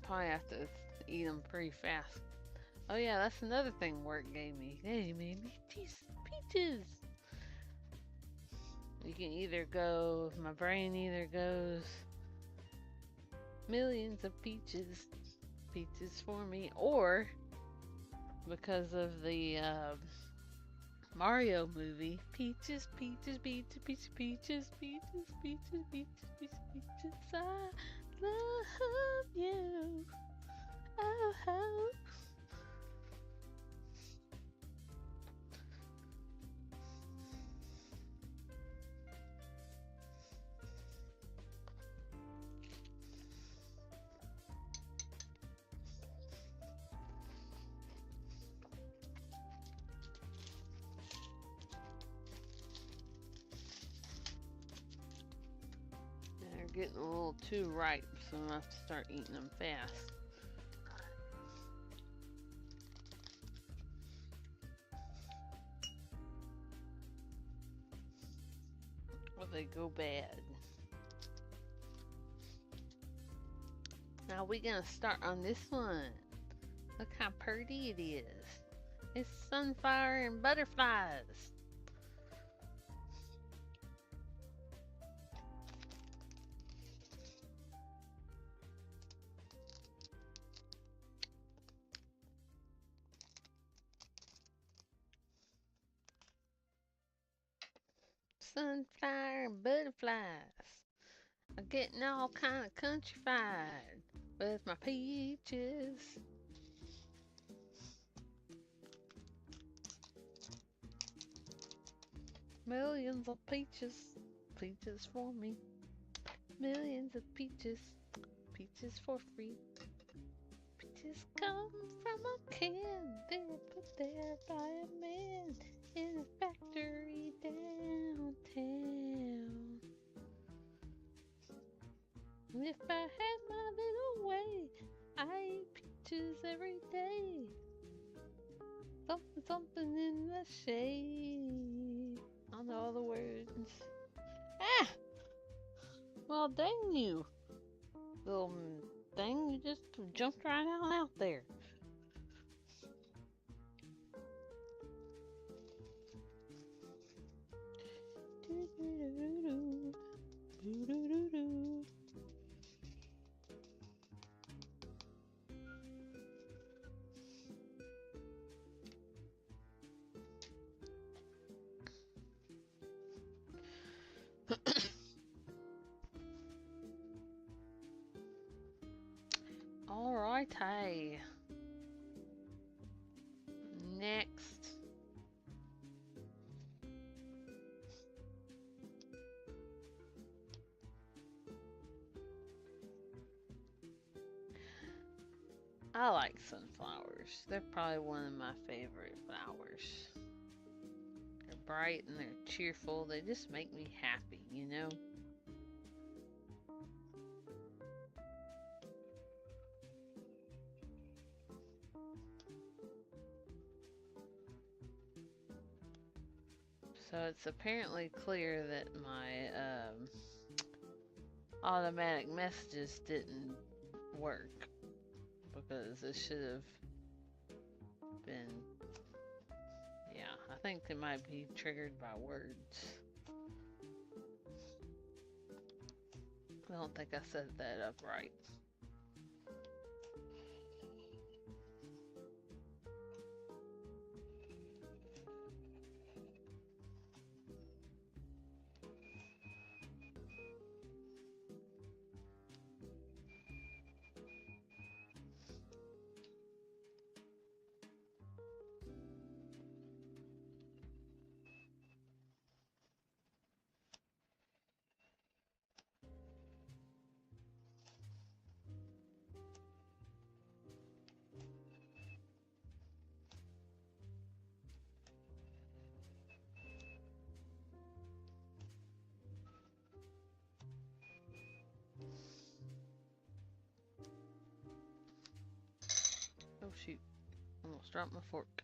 Probably have to eat them pretty fast. Oh yeah, that's another thing work gave me. They made me peaches. You can either go, my brain either goes, millions of peaches, peaches for me, or because of the Mario movie, peaches, peaches, peaches, peaches, peaches, peaches, peaches, peaches, peaches, peaches, I love you. Oh, oh. They're getting a little too ripe, so I'm gonna have to start eating them fast. Or they go bad. Now we're gonna start on this one. Look how pretty it is. It's sunflower and butterflies. Sunflower and butterflies. I'm getting all kind of countrified with my peaches. Millions of peaches, peaches for me. Millions of peaches, peaches for free. Peaches come from a can, they're put there by a man in a factory downtown. If I had my little way, I eat peaches every day. Something, something in the shade. I don't know all the words. Ah! Well, dang you, little thing. You just jumped right out there. Alrighty. Next. I like sunflowers. They're probably one of my favorite flowers. They're bright and they're cheerful. They just make me happy, you know? So it's apparently clear that my automatic messages didn't work, because it should have been, yeah, I think it might be triggered by words. I don't think I set that up right. Oh shoot, I almost dropped my fork.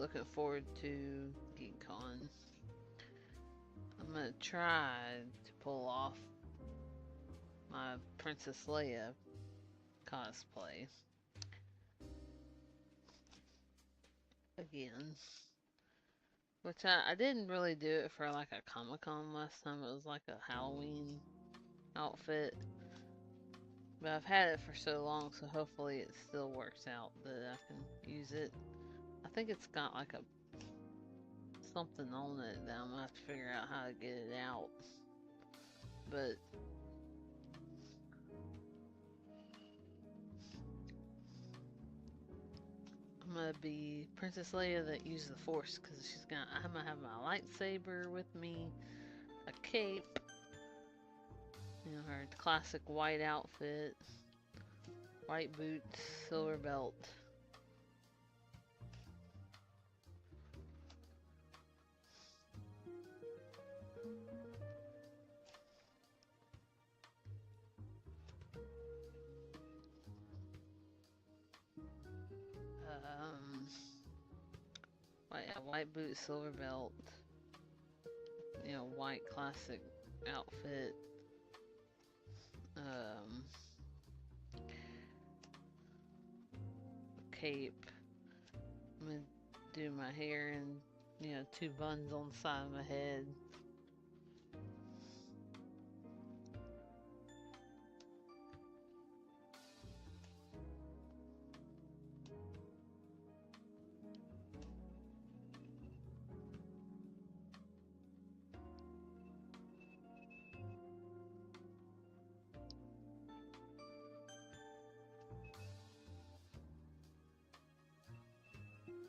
looking forward to GeekCon. I'm gonna try to pull off my Princess Leia cosplay again. Which I didn't really do it for like a Comic-Con last time. It was like a Halloween outfit. But I've had it for so long, so hopefully it still works out that I can use it. I think it's got like a something on it that I'm gonna have to figure out how to get it out. But I'm gonna be Princess Leia that uses the Force because I'm gonna have my lightsaber with me, a cape, you know, her classic white outfit, white boots, silver belt. White boots, silver belt, you know, white classic outfit. Cape. I'm gonna do my hair and, you know, 2 buns on the side of my head.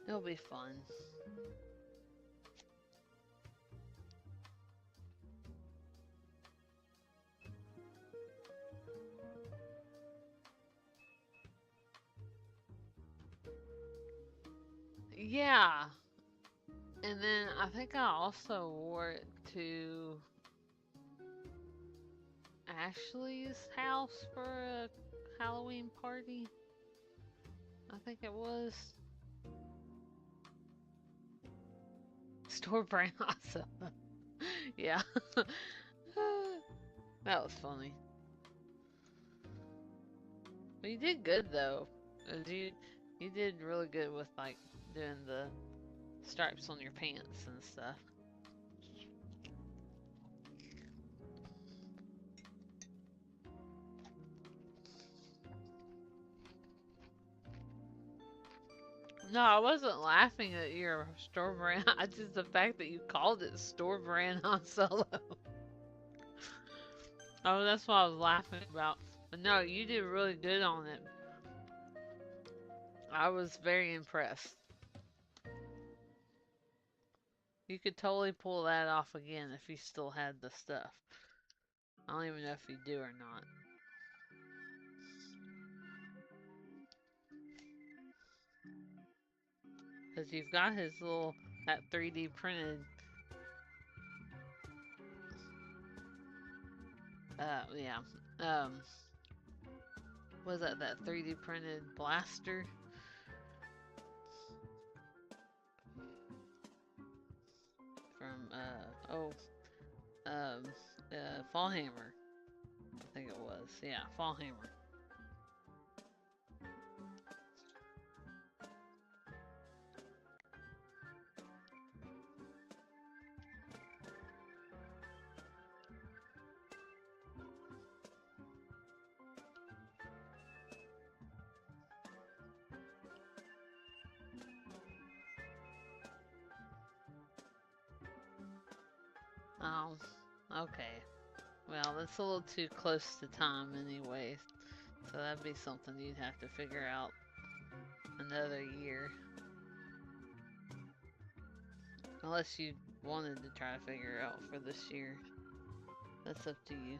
It'll be fun. Yeah. And then I think I also wore it to Ashley's house for a Halloween party. I think it was. Store brand awesome. Yeah. That was funny. But you did good though. You did really good with like doing the stripes on your pants and stuff. No, I wasn't laughing at your store brand. I just the fact that you called it store brand Han Solo. Oh, that's what I was laughing about. But no, you did really good on it. I was very impressed. You could totally pull that off again if you still had the stuff. I don't even know if you do or not. Because you've got his little, that 3D printed, yeah, was that 3D printed blaster? From, Fallhammer. I think it was. Yeah, Fallhammer. Oh, okay. Well, that's a little too close to time anyway. So that'd be something you'd have to figure out another year. Unless you wanted to try to figure it out for this year. That's up to you.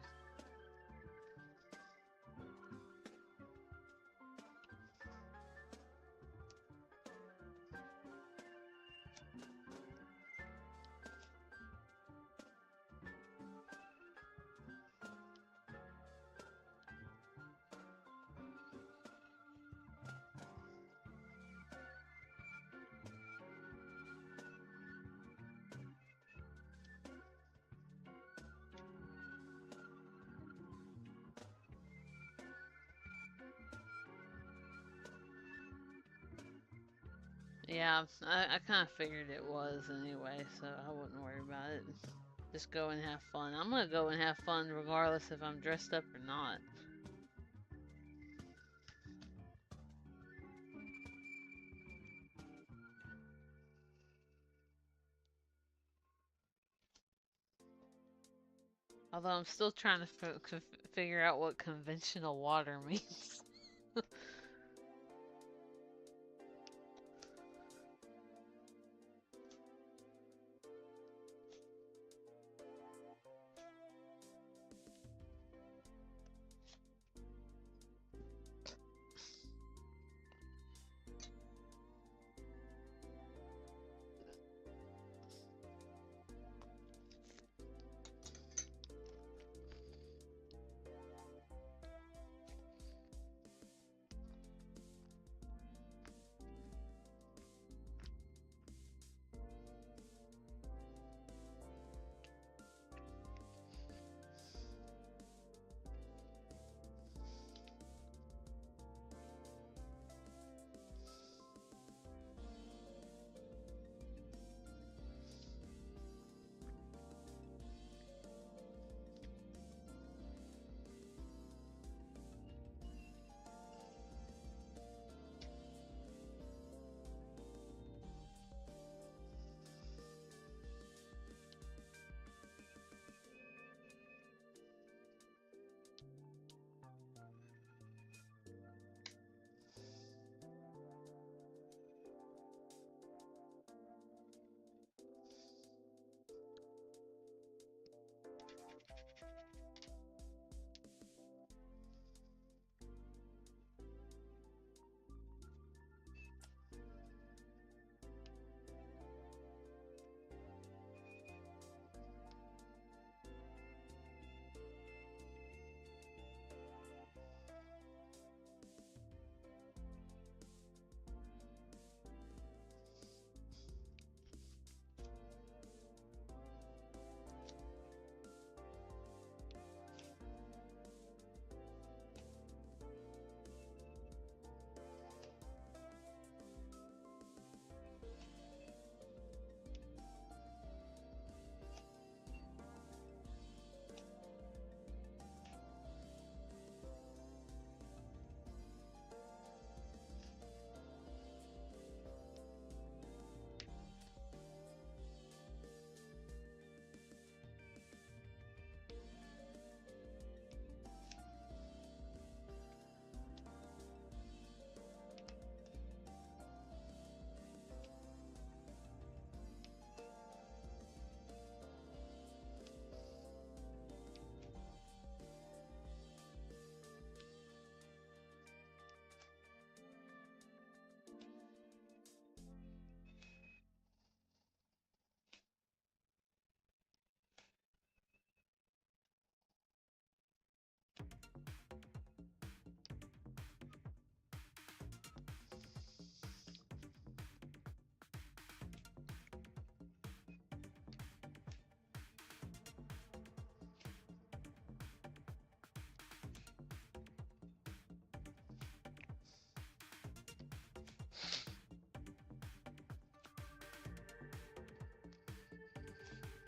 Yeah, I kind of figured it was anyway, so I wouldn't worry about it. Just go and have fun. I'm gonna go and have fun regardless if I'm dressed up or not. Although I'm still trying to figure out what conventional water means.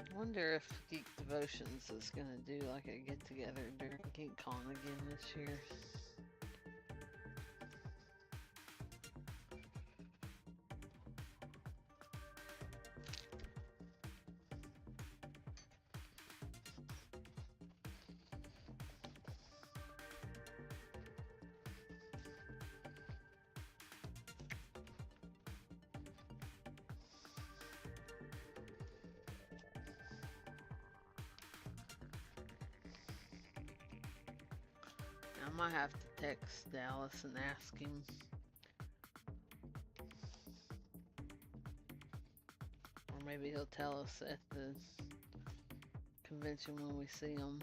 I wonder if Geek Devotions is gonna do like a get together during GeekCon again this year. I might have to text Dallas and ask him. Or maybe he'll tell us at the convention when we see him.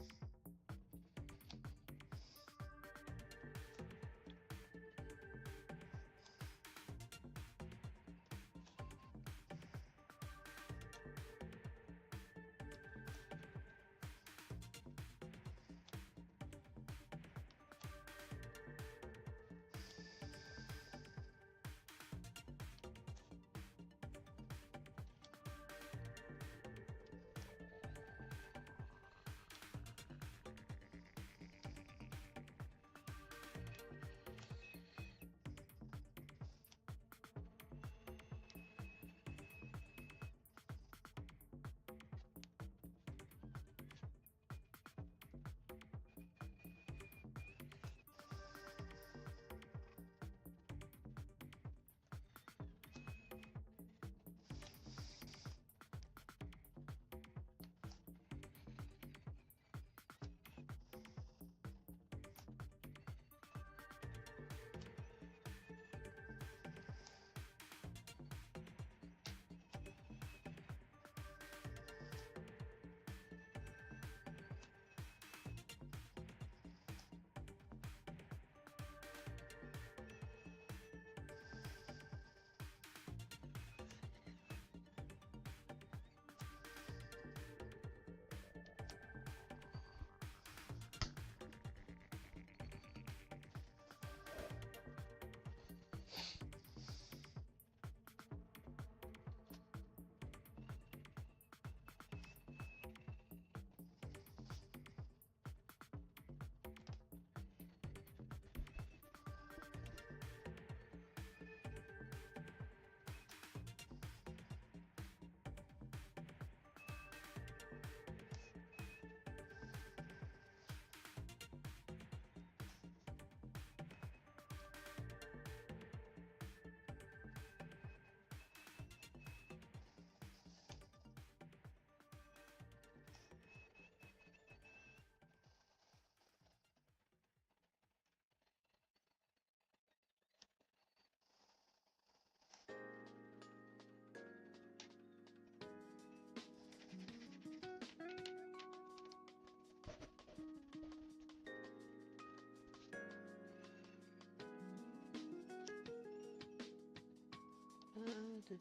I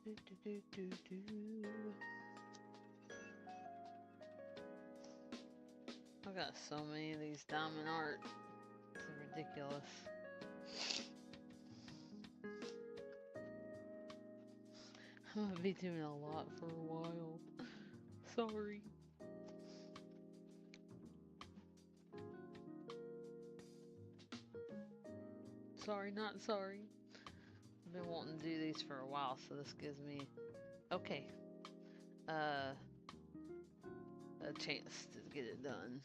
got so many of these diamond art. It's ridiculous. I'm gonna be doing a lot for a while. Sorry. Sorry, not sorry. I've been wanting to do these for a while, so this gives me okay. A chance to get it done.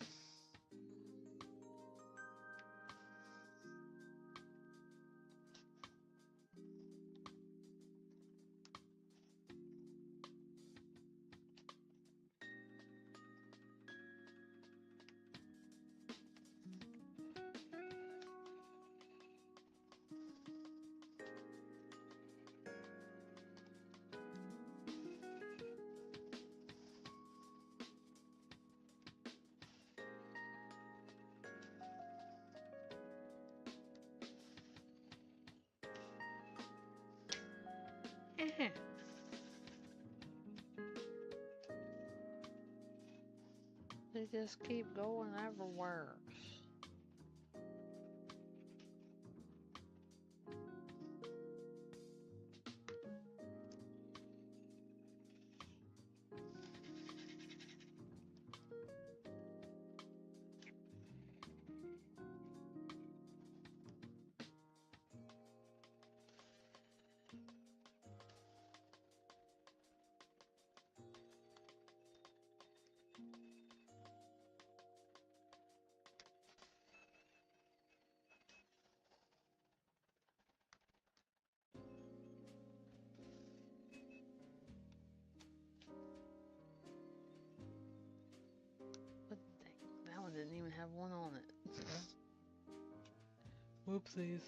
They just keep going everywhere. What the dang? That one didn't even have one on it. Whoopsies.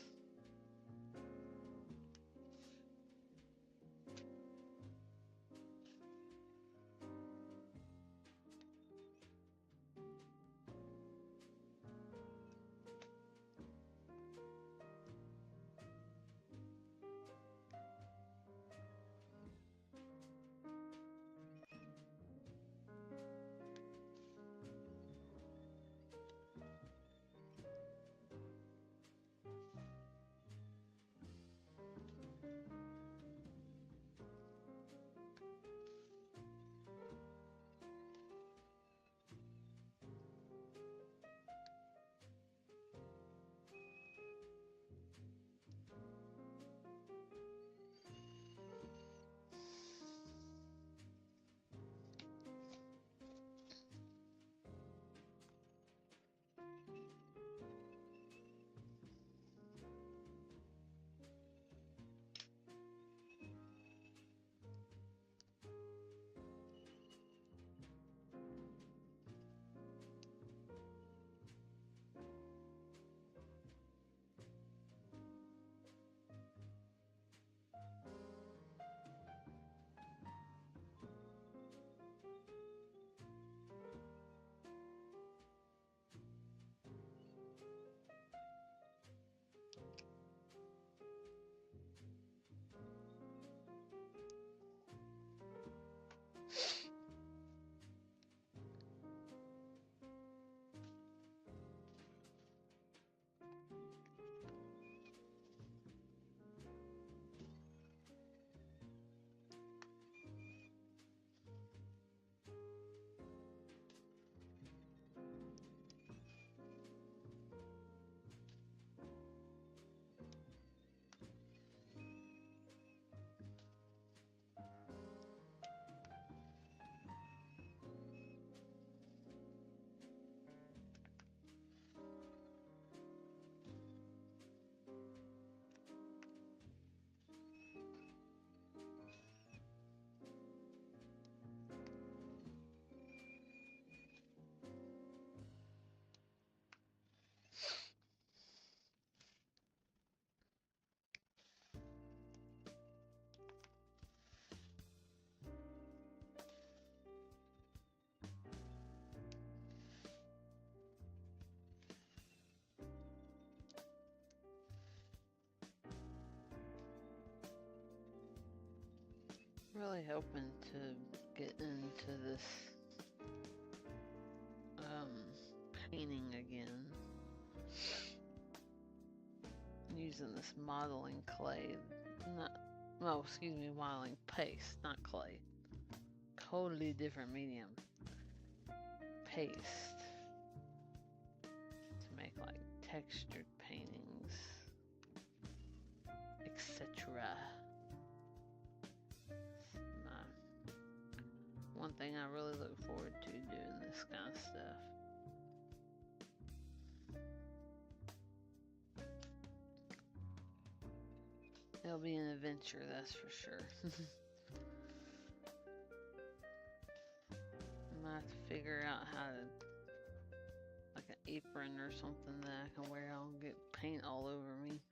Really hoping to get into this painting again. Using this modeling clay, modeling paste, not clay. Totally different medium. Paste to make like textured paintings, etc. One thing I really look forward to doing this kind of stuff. It'll be an adventure, that's for sure. I might have to figure out how to, like an apron or something that I can wear. I'll get paint all over me.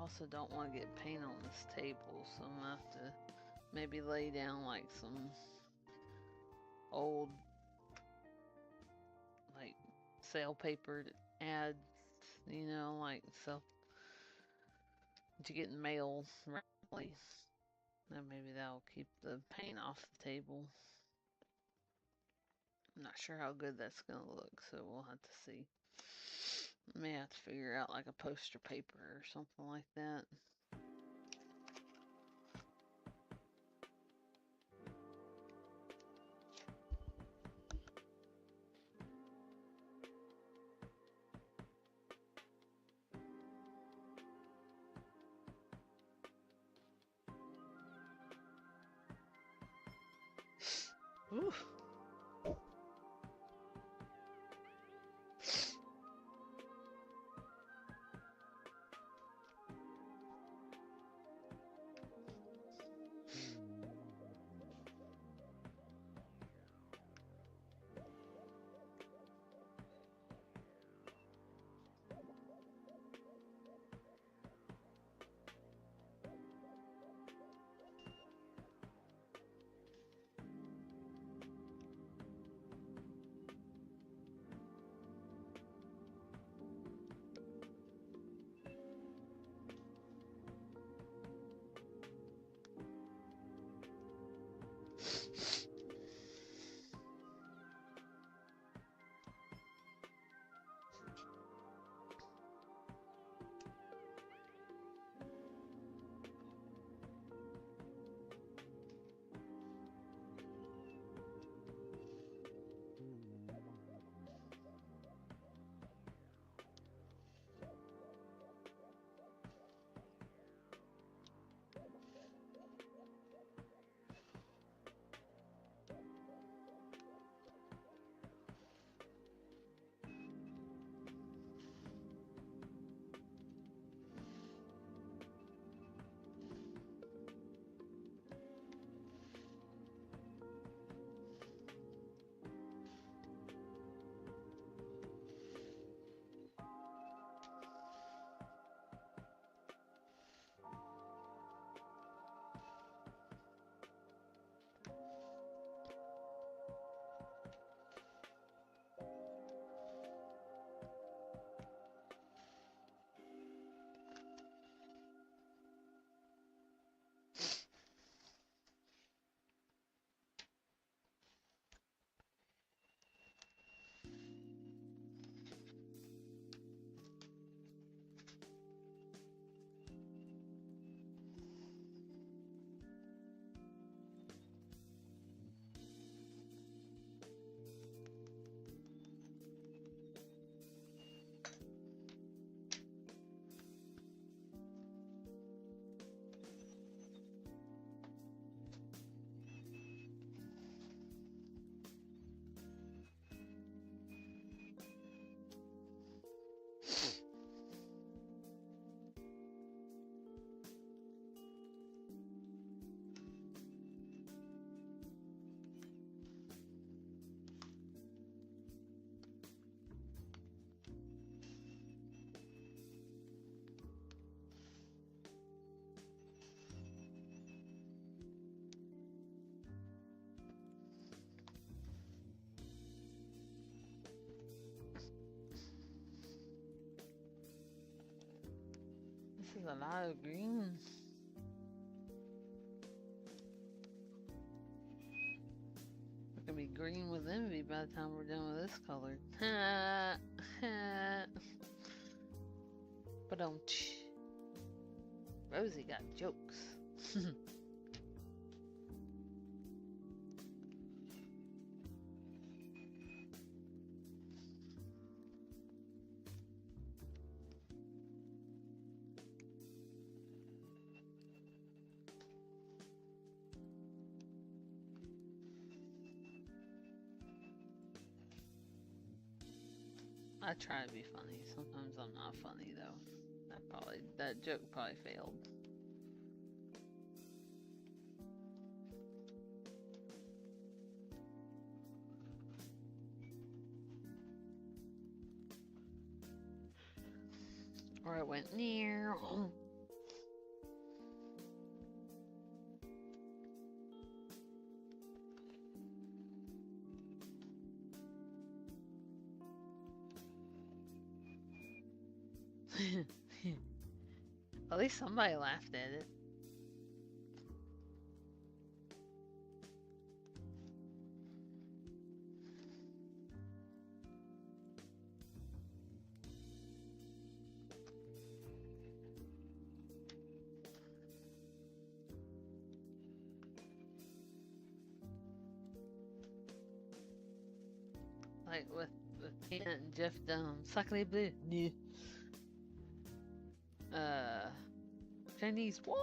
Also don't want to get paint on this table, so I'm gonna have to maybe lay down like some old like sale paper ads, like so to get in mail randomly. Then maybe that'll keep the paint off the table. I'm not sure how good that's gonna look, so we'll have to see. May have to figure out like a poster paper or something like that. Ooh. This is a lot of green. We're gonna be green with envy by the time we're done with this color. But Rosie got jokes. I try to be funny. Sometimes I'm not funny though. That joke probably failed. Or it went near. At least somebody laughed at it. Like with Peanut and Jeff Dunham. Sacre bleu. No. Chinese. Wah!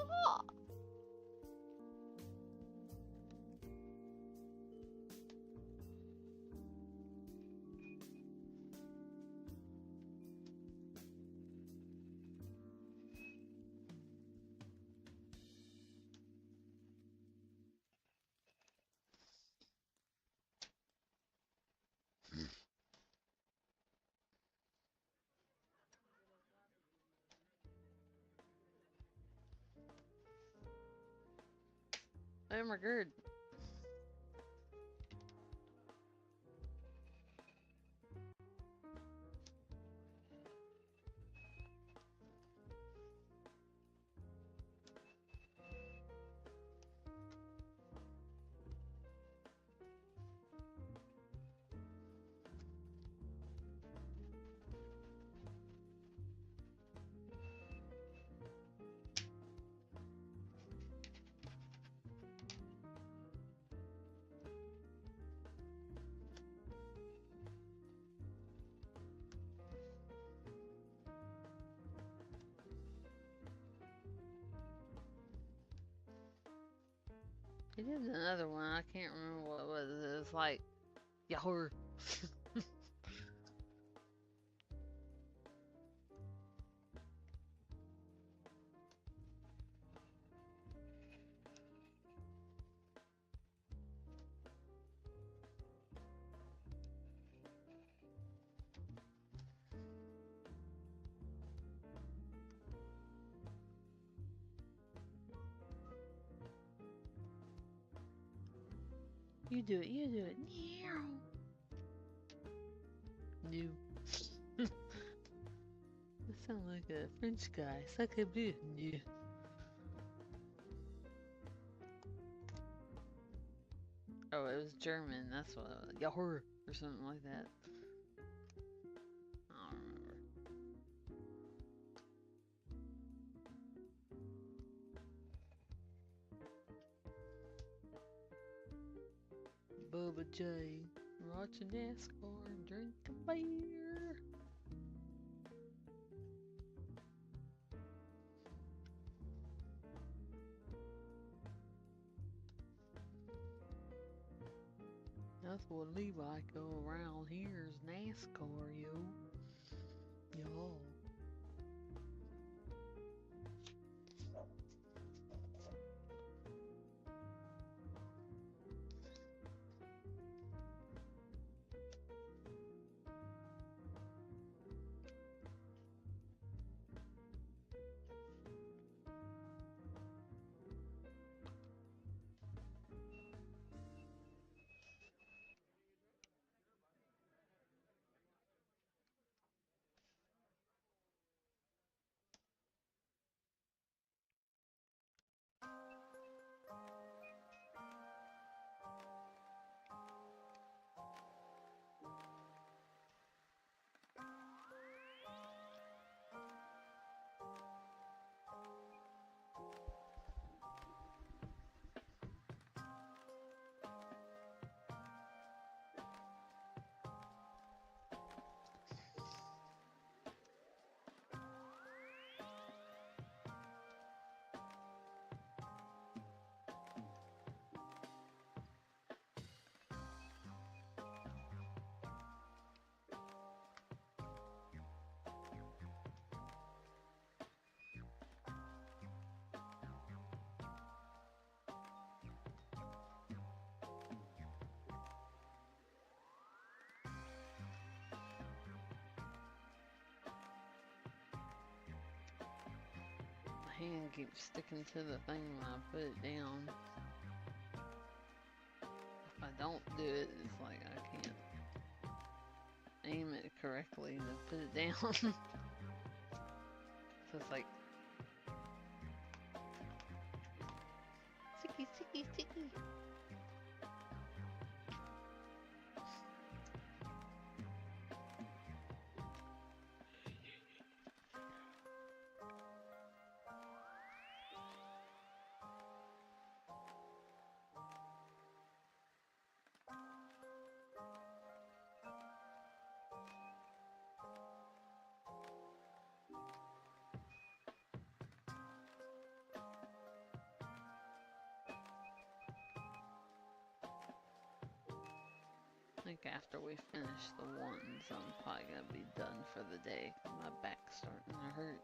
Oh my god. He did another one. I can't remember what it was. It was like Yahoo. You do it. You do it. New. That sounds like a French guy. Sacre bleu. New. Oh, it was German. That's what it was. Yahoo or something like that. I don't remember. Bubba J. Watching NASCAR and drinking beer. That's what Levi go around here is NASCAR, yo. Y'all. hand keeps sticking to the thing when I put it down. If I don't do it, it's like I can't aim it correctly to put it down. So it's like sticky, sticky, sticky. I think after we finish the ones, I'm probably gonna be done for the day. My back's starting to hurt.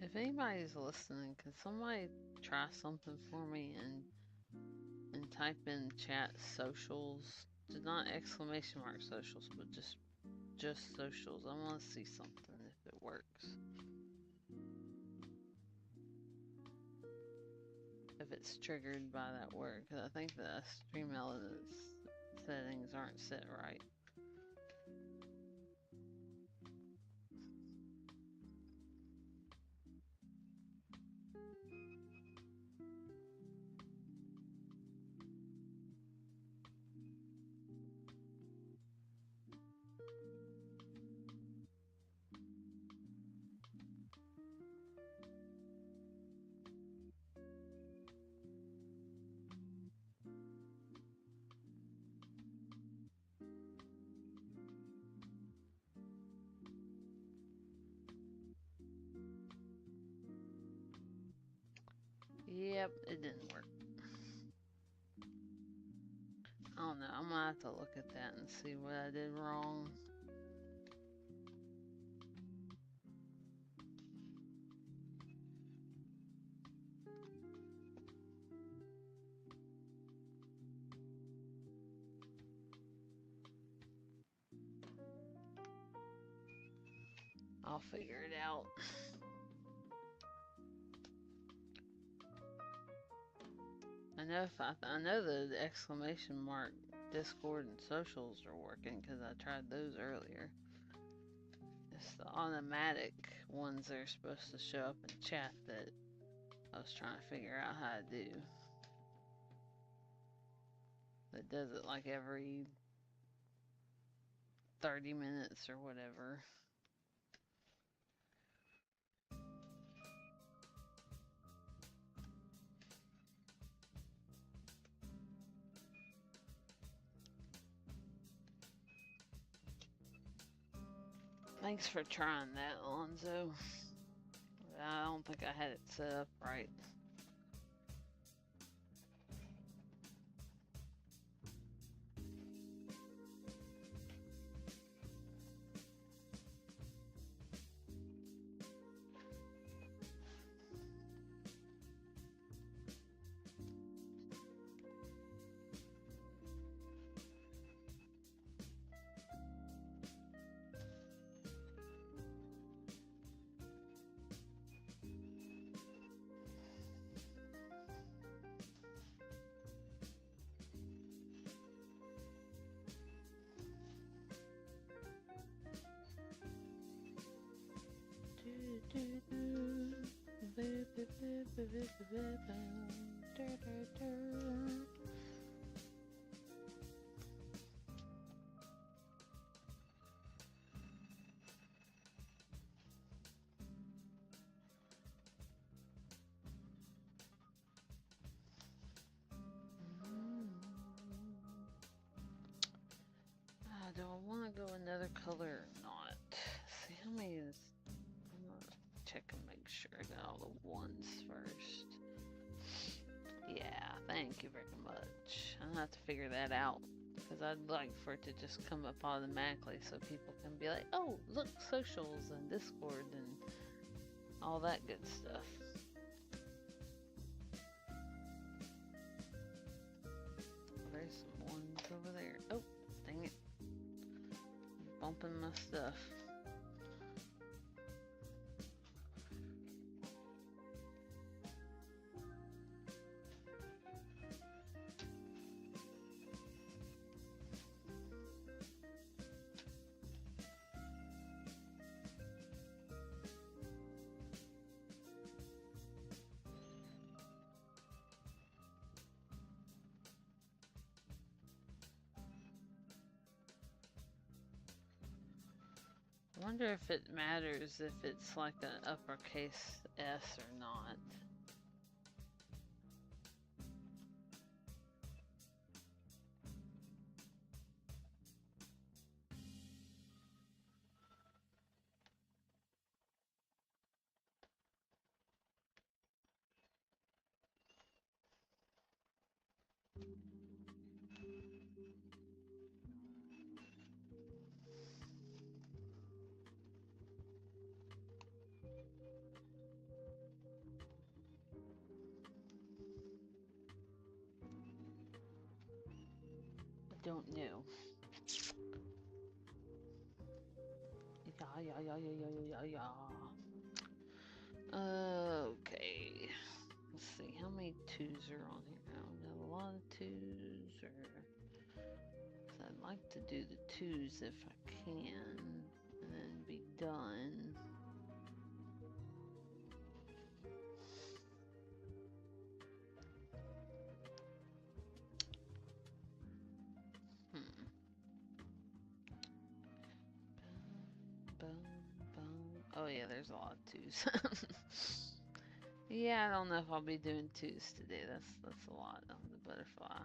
If anybody's listening, can somebody try something for me and type in chat socials? Not exclamation mark socials, but just socials. I want to see something if it works. If it's triggered by that word, because I think the stream elements settings aren't set right. Yep, it didn't work. I don't know. I'm gonna have to look at that and see what I did wrong. I'll figure it out. I know the exclamation mark Discord and socials are working because I tried those earlier. It's the automatic ones that are supposed to show up in chat that I was trying to figure out how to do. That does it like every 30 minutes or whatever. Thanks for trying that, Alonzo. I don't think I had it set up right. Do I want to go another color or not? See how many is. I'm gonna check and make sure I got all the ones first. Yeah, thank you very much. I'll have to figure that out because I'd like for it to just come up automatically so people can be like, oh, look, socials and Discord and all that good stuff. There's some ones over there. Oh, dang it. Bumping my stuff. I wonder if it matters if it's like an uppercase S or not. Don't know. Yeah. Okay. Let's see how many twos are on here. I don't know, a lot of twos or. I'd like to do the twos if I can, and then be done. Oh yeah, there's a lot of twos. Yeah, I don't know if I'll be doing twos today. That's a lot on the butterfly.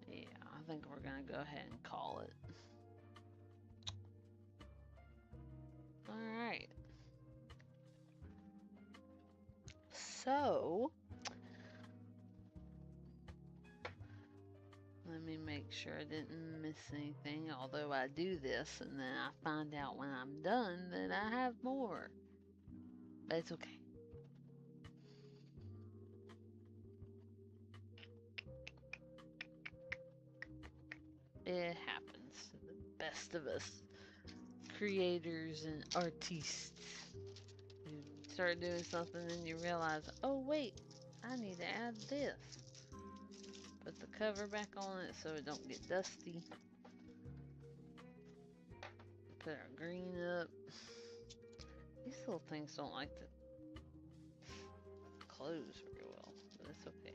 Yeah, I think we're gonna go ahead and call it. Alright. So, let me make sure I didn't miss anything, although I do this and then I find out when I'm done that I have more. But it's okay. It happens to the best of us creators and artists. You start doing something and you realize, oh wait, I need to add this. Put the cover back on it so it don't get dusty. Put our green up. These little things don't like to close very well, but it's okay.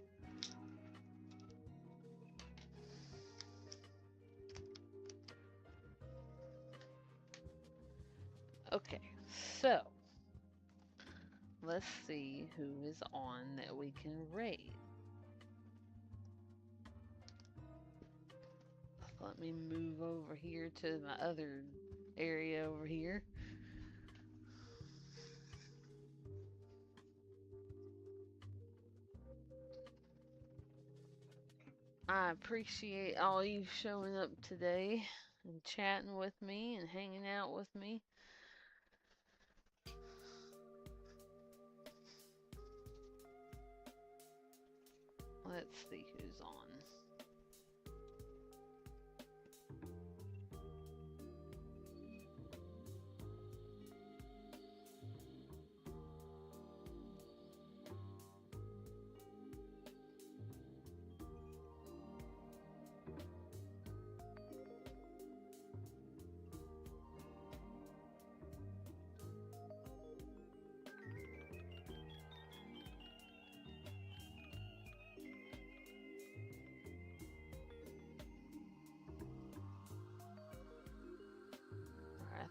Okay, so let's see who is on that we can rate. Let me move over here to my other area over here. I appreciate all you showing up today and chatting with me and hanging out with me. Let's see who's on.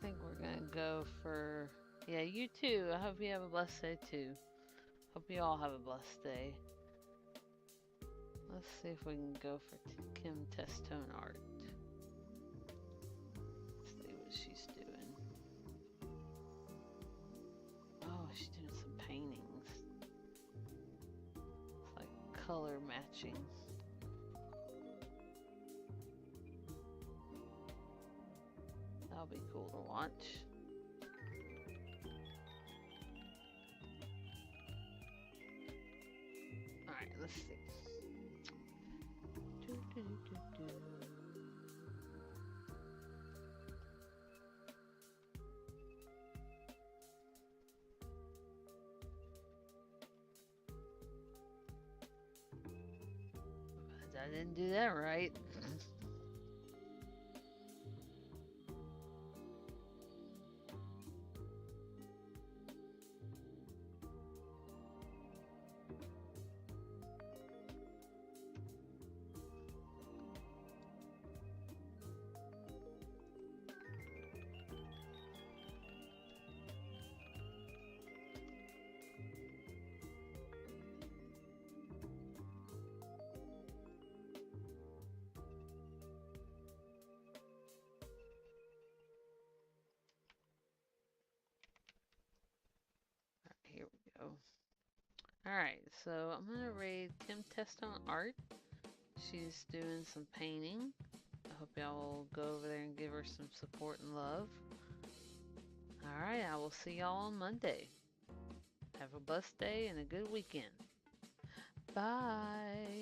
think we're gonna go for, yeah, you too. I hope you have a blessed day too. Hope you all have a blessed day. Let's see if we can go for Kim Testone art. Let's see what she's doing. Oh, she's doing some paintings. It's like color matching. That'll be cool to watch. Alright, let's see. I didn't do that right. Here we go. Alright, so I'm gonna raid Kim Testone Art. She's doing some painting. I hope y'all will go over there and give her some support and love. Alright, I will see y'all on Monday. Have a blessed day and a good weekend. Bye.